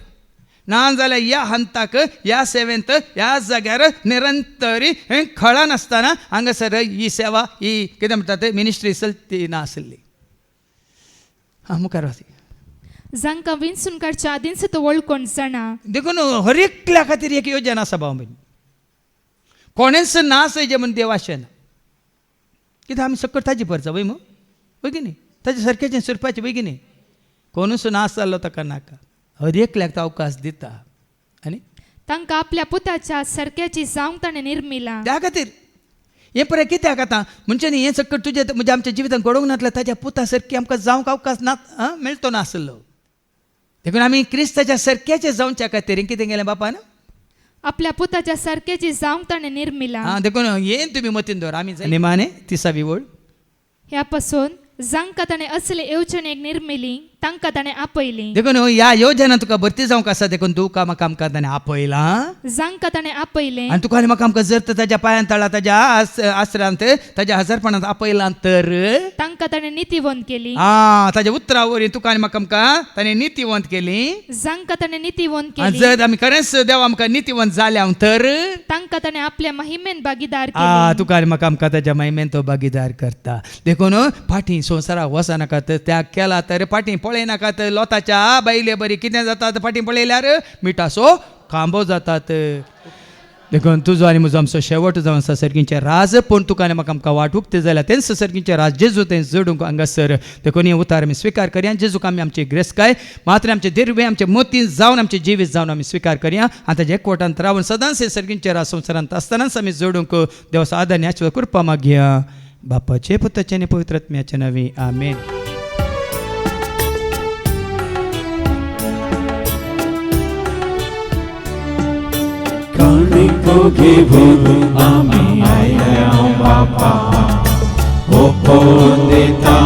ना जाल्यार ह्या हंताक ह्या सेवेंत ह्या जाग्यार निरंतरी हें कळनासतना हांगासर ही सेवा ही कितें म्हणटा तें मिनिस्ट्री ती नासली. मुखार वच. जांकां विंचून काडच्या आदींच तो वळखून जाणा. देखून हर एकल्या खातीर एक योजना आसा भाव भयणी. कोणेच नास जे म्हण देव आशेना. कित्याक आमी सकट ताजी परचा वय वय की न्ही ताजे सारकेचें सुरपाचें वय की न्ही. कोणूच नास जाल्लो ताका नाका. हर एकल्याक तो अवकाश दिता आनी तांकां आपल्या पुताच्या सारक्याची जावंक ताणें निर्मिला. त्या खातीर हें पळय कित्याक आतां म्हणजे न्ही हें सकट तुजें म्हणजे आमच्या जिवितांत घडोवंक नासलें ताच्या पुता सारकी आमकां जावंक अवकाश ना मेळटो नासलो. देखून आमी क्रिस्ताच्या सारक्याचे जावच्या खातीर कितें केलें बापान आपल्या पुताच्या सारक्याची जावंक ताणें निर्मिला. देखून हें तुमी मतीन दवर. आमी निमाणे 30वी ओळ. ह्या पासून जांकां ताणें असले येवजणेक निर्मिली तांकां ताणें आपयली. देखून ह्या योजना तुका भरती जावंक आसा देखून तुका म्हाका आमकां ताणें आपयलां. जांकां ताणें आपयलें आनी तुका आनी म्हाका आमकां जर तर ताज्या पांयां तळा ताज्या आसरांत ताज्या हजारपणांत आपयलां तर तांकां ताणें नितीवंत केली. ताज्या उतरा वरवीं तुका आनी म्हाका आमकां ताणें नितीवंत केली. जांकां ताणें नितीवंत केली जर आमी खरेंच देव आमकां नितीवंत जाल्या तर तांकां ताणें आपल्या महिमेन भागीदार केली. तुका आनी म्हाका आमकां ताज्या महिमेन तो भागीदार करता. देखून फाटीं संवसाराक वचनाकात त्याग केला तर फाटीं पळयनाकात. लोताच्या बायले बरी कितें जातात फाटीं पळयल्यार मिठाचो खांबो जातात. देखून तुजो आनी म्हजो आमचो शेवट जावन सर्गीचें राज पूण तुका आनी म्हाका आमकां वाट उक्ते जाल्यार तेंच सर्गीचें राज जेजू तें जोडूंक हांगासर. देखून हे उतार आमी स्विकार करया. जेजूक आमी आमची ग्रेस्काय मात्र आमचे दिर्वे आमचे मोतीन जावन आमचे जिवीत जावन आमी स्विकार करया. आनी ताजे एकवटांत रावन सदांच हे सर्गीचें राज संवसारांत आसतनाच आमी जोडूंक देवाचो आदार आनी आशिर्वाद करपा मागया. बापाचे पुताचे आनी पवित्र आत्म्याचे नांवी आमेन. काणिको घेवन आमी आयल्या बापा ओपोन दिता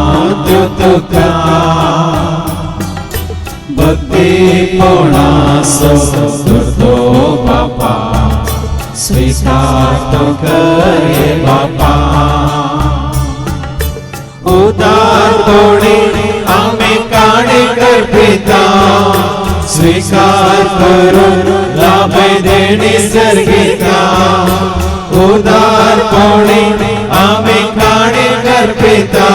त्यो तुका भक्तीपणाचो करतो बापा स्वीकार तो करे बापा. उदारपणे आमी काणी करपिता स्वीकार करून लाभय देणी सर्गिता. उदारपणे आमी काणी करपिता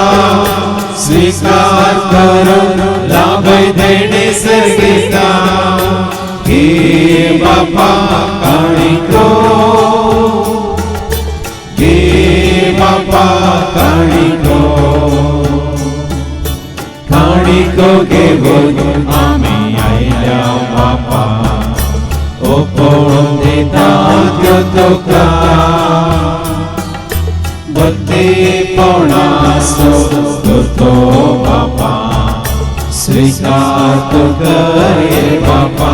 स्वीकार करून लाभय देणी सर्गिता. हे बापा काणिको हे बापा काणिको काणिको घेवन आमी आयल्या बापा ओपोन दिता त्यो तुका भक्तीपणाचो करतो बापा स्वीकार तो करे बापा.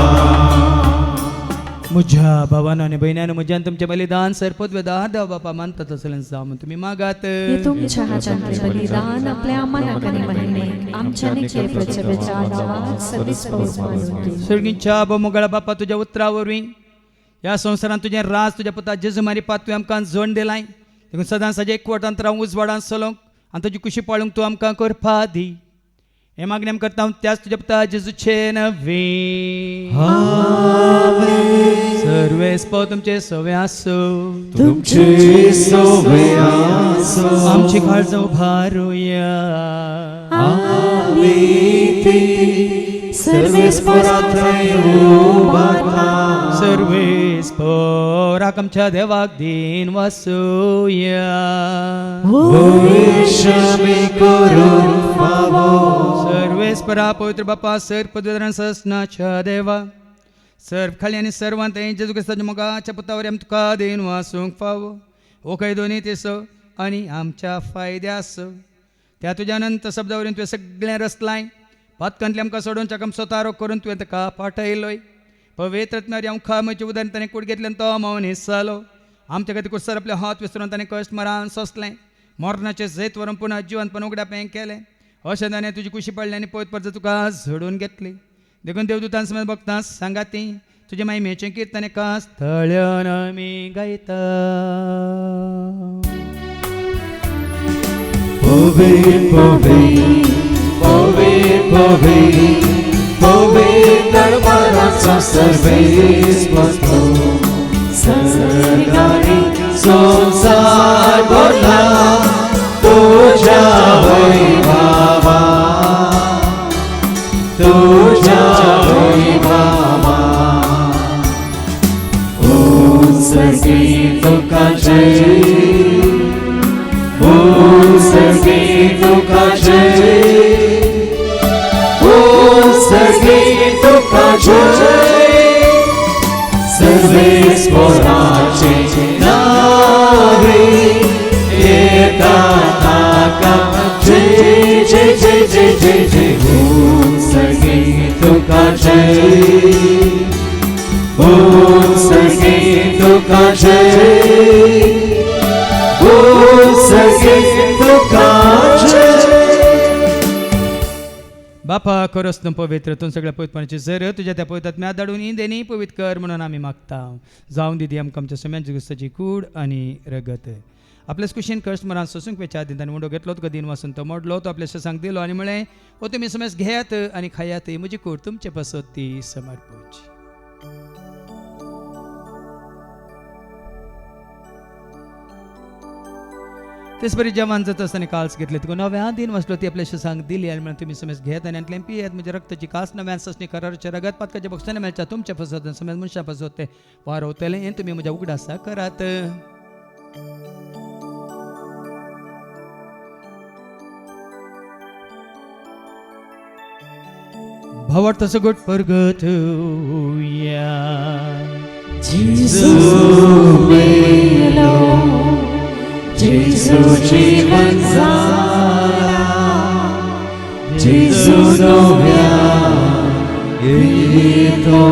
म्हज्या भावानो आनी भयण्यानो म्हज्यान तुमचें बलिदान सरपदवेदार देव बापा मानतात तसलें जावं तुमी मागात. तुमच्या हातांतलें बलिदान आपल्या मनाक आनी महिमेक आमच्या निखेपच्या नांवांत सदिस्पौज मानून घे. सर्गीच्या मोगळा बापा तुज्या उतरा वरवीं ह्या संवसारांत तुजें राज तुज्या पुता जेजू मारी पात तुवें आमकां जोड दिलाय. देखून सदांच ताजे एकवटांत रावंक उजवाडांत चलोवंक आनी तुजी कुशी पाळूंक तूं आमकां करपा दी. हे मागणी आमी करता त्याच तुज्या पुता जेजूचे नवी. सर्वेस्प तुमचे सवे आसो तुमचे सवे आसो आमची काळजां उबारुया. सर्वेस्परात्रय उबारता सर्वेस्पराक आमच्या देवाक दिन वासुया. वैशमी करून फावो सर्वेस्परा पवित्र बापा सर्पदुदान ससनाच्या देवा सर्व खाली आनी सर्वांत जेजू क्रिस्ताच्या मोगाच्या पुतावर आमी तुका दिन वासूंक फावो. हो खंय दोनी तेसो आनी आमच्या फायद्यास त्या तुज्या अनंत शब्दावरून तुवें सगळें रचलाय पातकांतले आमकां सोडून चाकम स्वतारो करून तुवें ताका पाठयलोय पवित्र आत्म्यारी आमकां म्हजें उदाहरण ताणें कूड घेतलें तो मौन हिस्सालो आमच्या खातीर कुसर आपले हात विसरून ताणें कश्ट मरान सोंसलें मरणाचें जैत व्हरून पुन्हा जिवंतपण उगड्या पें केलें अशें ताणें तुजी कुशी पडली आनी पळयत परत तुका झडून घेतली देखून देवदूतां समज भक्तां सांगाती तुजे महिमेचें कीर्तन एका स्थळ्यान आमी गायता दरबाराचा सर्वेस्पतो सर्गारी संसार भरला तुझ्या वैभवा तुझ्या वैभवा सर्गी तुका जय सर्गी तुका जय सर्गी तुका जय सर्वेस्पराचे नावे एका ताका जय जय जय जय जय जय सर्गी तुका जय सर्गी तुका जय सर्गी तुका जय बापा खरोच न्हू पवित्र तूं सगळ्या पवित्रपणाची जर तुज्या त्या पवित्रात्म्या धाडून इंदेनी पवित्र कर म्हणून आमी मागता जावं दिदी आमकां आमच्या समेत जुगुस्ताची कूड आनी रगत आपल्याच कुशीन कश्ट मरान सोसूंक वेच्या आदी ताणें मुंडो घेतलो तुका दिन वासून तो मोडलो तो आपल्या सांग दिलो आनी म्हळें हो तुमी समेज घेयात आनी खायात म्हजी कूड तुमचे पासत ती समर्पूच तेच बरी जेवण जाता आसतना काल्स घेतले तुका नव्या दिन वाचलो ती आपल्या सांग दिली आनी म्हणून तुमी समेज घेत आनी आंतल्यान पियेत म्हज्या रक्ताची कास नव्यान ससणी कराराच्या रगत पातकाच्या बक्षाने मेळच्या तुमच्या पासत समेज मनशा पासत ते वारवतलें हें तुमी म्हज्या उगडासा करात भावार्थ सगट परगत या Gesù जीवन झाला Gesù नव्या येतो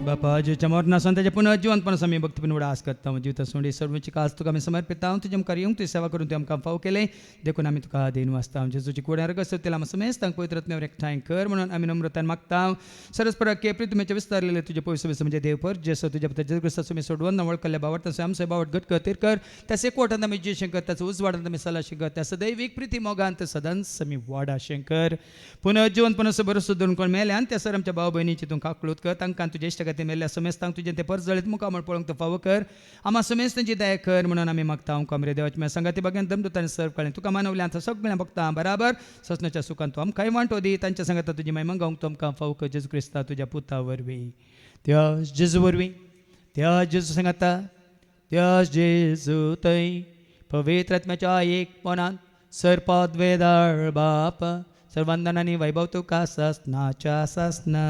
बापा जेच्या मरणासन त्याच्या पुन्हा जिवंतपणास आमी भक्तीपण उडास करता जिवता सोंडी सर्वांची कास तुका आमी समर्पिता तुझे मुखार येवंक तुजी सेवा करून तुवें आमकां फाव केले देखून आमी तुका देन वाचता जेजूची कुड्यार रगत आमी समेज तांकां पवित्र आत्म्यावर एकठांय कर म्हणून आमी नम्रतान मागता सरस्पर के प्रितमेचे विस्तारलेले तुजे पयस म्हणजे देवपर जेसो तुज्या पुत्र जेजू क्रिस्तास तुमी सोडवून नवळकल्ल्या बावट तसो आमचे बावट घट खातीर कर त्या सेकवटांत आमी जे शंकर त्याचो उजवाडांत आमी सला शिकत त्या सदैवीक प्रिती मोगांत सदांच आमी वाडा शंकर पुन्हा जिवंतपणाचो बरोसो धरून कोण मेल्यान त्या सर आमच्या भाव भयणीची तूं काकळूत कर तांकां तुजे इश्ट खातीर मेल्ल्या समेज तांकां तुजें ते परस जळीत मुखामळ पळोवंक तो फावो कर आमा समेज तांची दया कर म्हणून आमी मागता आमकां रे देवाच्या संगाती बागेन दमदुतांनी सर्व काळें तुका मानवल्या सगळ्यां भक्तां बराबर ससनाच्या सुखान तूं आमकांय वांटो दी तांच्या संगाता तुजी महिमा गावंक तूं आमकां फावो कर जेजू क्रिस्ता तुज्या पुता वरवीं त्या जेजू वरवीं त्या जेजू संगाता त्या जेजू थंय पवित्र आत्म्याच्या एक मनांत सरपद वेदाळ बाप सर्वांदानांनी वैभव तुका ससनाच्या ससना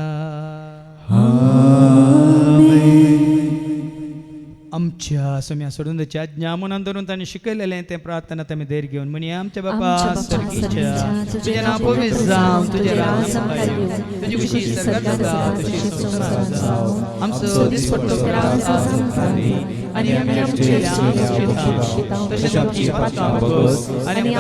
आमच्या सम्या सोडून त्याच्या आज्ञा मनान धरून तांणी शिकयलेलें तें प्रार्थना आमी देर घेवन म्हणी आमच्या बापा सर्गीच्या तुजें नांव पवित्र जावं तुजें राज येवं तुजी खुशी सर्गात जावं तशी संसारांत जावं आमचो दिसपट्टो आनी आमी आमचे तशेंच आमची पातकां बगस आनी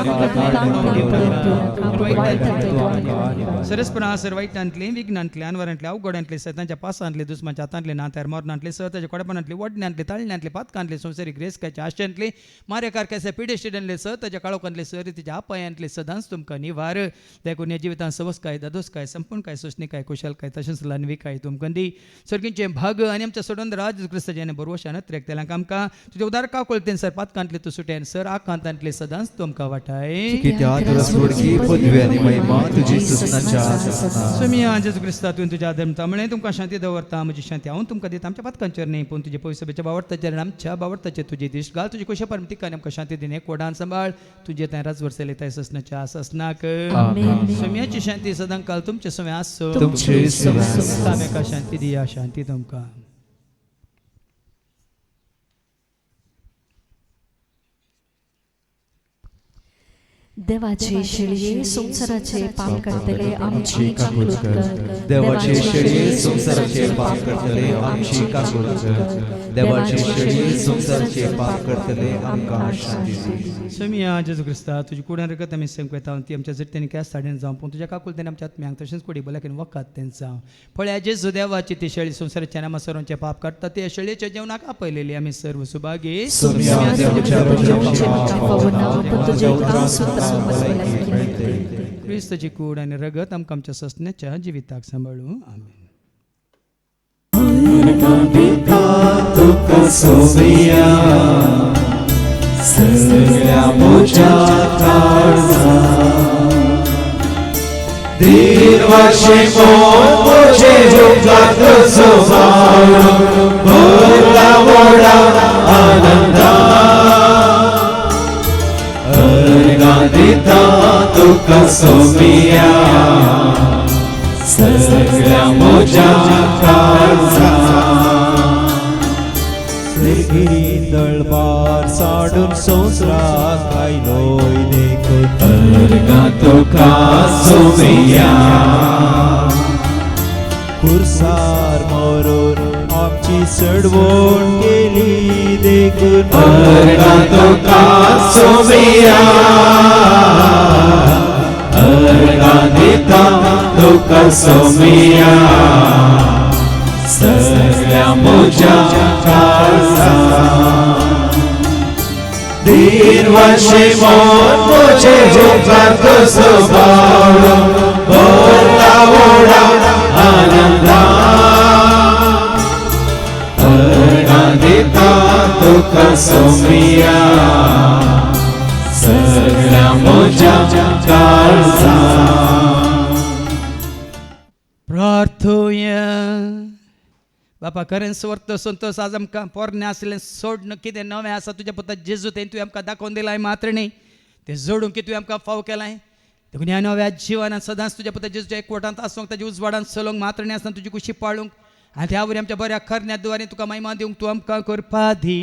सरस्परा सर्वायटांतली विघ्नांतली अनवरांतली अवघडांतली सैतांच्या पासांतली दुस्माच्या हातांतली नात्यार मरणांतली सहताच्या कोडेपणांतली वडण्यांतली ताळण्यांतली पातकांतली संवसारीक रेसकाच्या आशेंतली मारेकारकाच्या पिडेशिडेंतली सहताच्या काळोखांतली सरितीच्या आपायांतली सदांच तुमकां निवार देखून ह्या जिवितांत सवस्काय दादोसकाय संपूर्णकाय सोशणीकाय कुशलकाय तशेंच लानविकाय तुमकां दी सर्गींचे भाग आनी आमच्या सोडून राज क्रिस्ताच्या बरोवशान त्रेक तेलांक आमकां तुज्या उदार कावळतेन सर पातकांतली तूं सुटेन सर आकांतांतली सदांच तुमकां वाटाय सुमिया जेजू क्रिस्ता तुवें तुज्या धर्मता म्हळें तुमकां शांती दवरता म्हजी शांती हांव तुमकां दिता आमच्या पातकांचेर न्ही पूण तुजे पयसुबेच्या बावडताचेर आमच्या बावडताचेर तुजी दिश्ट घाल तुजी कुशा परमतिकान आमकां शांती दिने कोडान सांबाळ तुजे थंय राज वर्सले थंय ससनाच्या ससनाक सुमियाची शांती सदां काल तुमचे समें आसो सामेका शांती दिया शांती तुमकां देवाचे शेळये संसाराचे पाप करतले आमची काकूळ कर. देवाचे शेळये संसाराचे पाप करतले आमची काकूळ कर. देवाचे शेळये संसाराचे पाप करतले आमकां शांती दी. समिया जेजू क्रिस्ता तुझी कुडान रगत आमी संकयता ती आमच्या जट्ट्यांनी क्या साडेन जावं पूण तुझ्या काकुलतेने आमच्या आत्म्यांक तशेंच कुडी बल्याकेन वकात तेंच जावं. पळया जेजू देवाची ती शेळी संसाराच्या नामा सर्वांचे पाप काडटा ते शेळयेच्या जेवणाक आपयलेली आमी सर्व सुभागी. क्रिस्ताची कूड आनी रगत आमकां आमच्या ससण्याच्या जिविताक सांबाळूं. आमेन. तुका सोबिया सगळ्या मोच्या काळजा देवाचे मोचे जुगात सोबाळो भरला मोडा आनंदा अर्गा दिता तुका सोबिया सगळ्या मोच्या काळजा स्वर्गी दळबार साडून संसाराक आयलोय देखून अर्गा तुका सोबिया खुर्सार मरून आमची चढवण केली देखून अर्गा तुका सोबिया अर्गा दिता तुका सोबिया सगळ्या मोच्या काळजा देवाचे मोचे जुगात सोबाळो भरला मोडा आनंदा अर्गा दिता तुका सोबिया सगळ्या मोच्या काळजा. प्रार्थोया बापा खरें स्वर्त संतोष आज आमकां पोरणे आसलें सोडणं कितें नवें आसा तुज्या पुता जेजू तें तुवें आमकां दाखोवन दिलाय मात्र न्ही तें जोडूंक की तुवें आमकां फाव केलाय. देखून ह्या नव्या जिवनांत सदांच तुज्या पुता जेजूच्या एकवटांत आसूंक ताच्या उजवाडांत चलोवंक मात्र न्ही आसतना तुजी खुशी पाळूंक आनी त्या वरी आमच्या बऱ्या खरण्या दुवारे तुका महिमा दिवंक तूं आमकां करपा दी.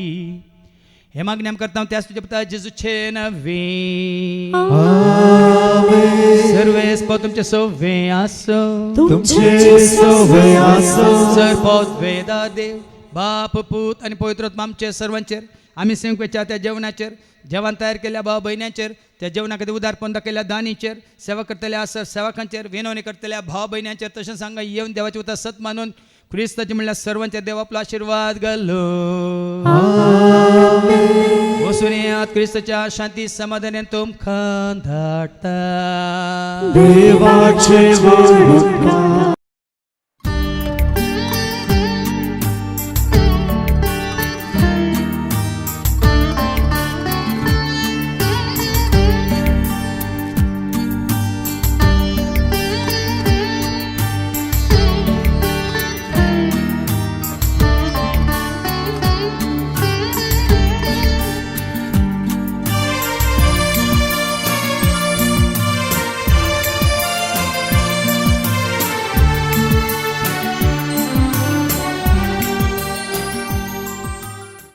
हे मागणी आमी करता त्याच तुज्या पुता जेजूचे नवे सर्वेस पद तुमचे सवे आसो तुमचे सवे आसो सरपद वेदा देव बाप पूत आनी पवित्र आत्मा आमचे सर्वांचेर आमी सेवकेच्या त्या जेवणाचेर जेवण तयार केल्या भाव भयण्यांचेर त्या जेवणा खातीर उदारपण दाखयल्या दानीचेर सेवा करतल्या आसर सेवकांचेर विनवणी करतल्या भाव भयण्यांचेर तशें सांगा येवन देवाचे उतर सत मानून क्रिस्ताचे म्हणल्यार सर्वांचे देव आपलो आशीर्वाद घालो. वसून येयात क्रिस्ताच्या शांती समाधानान तुमकां धाडटा. देवाचे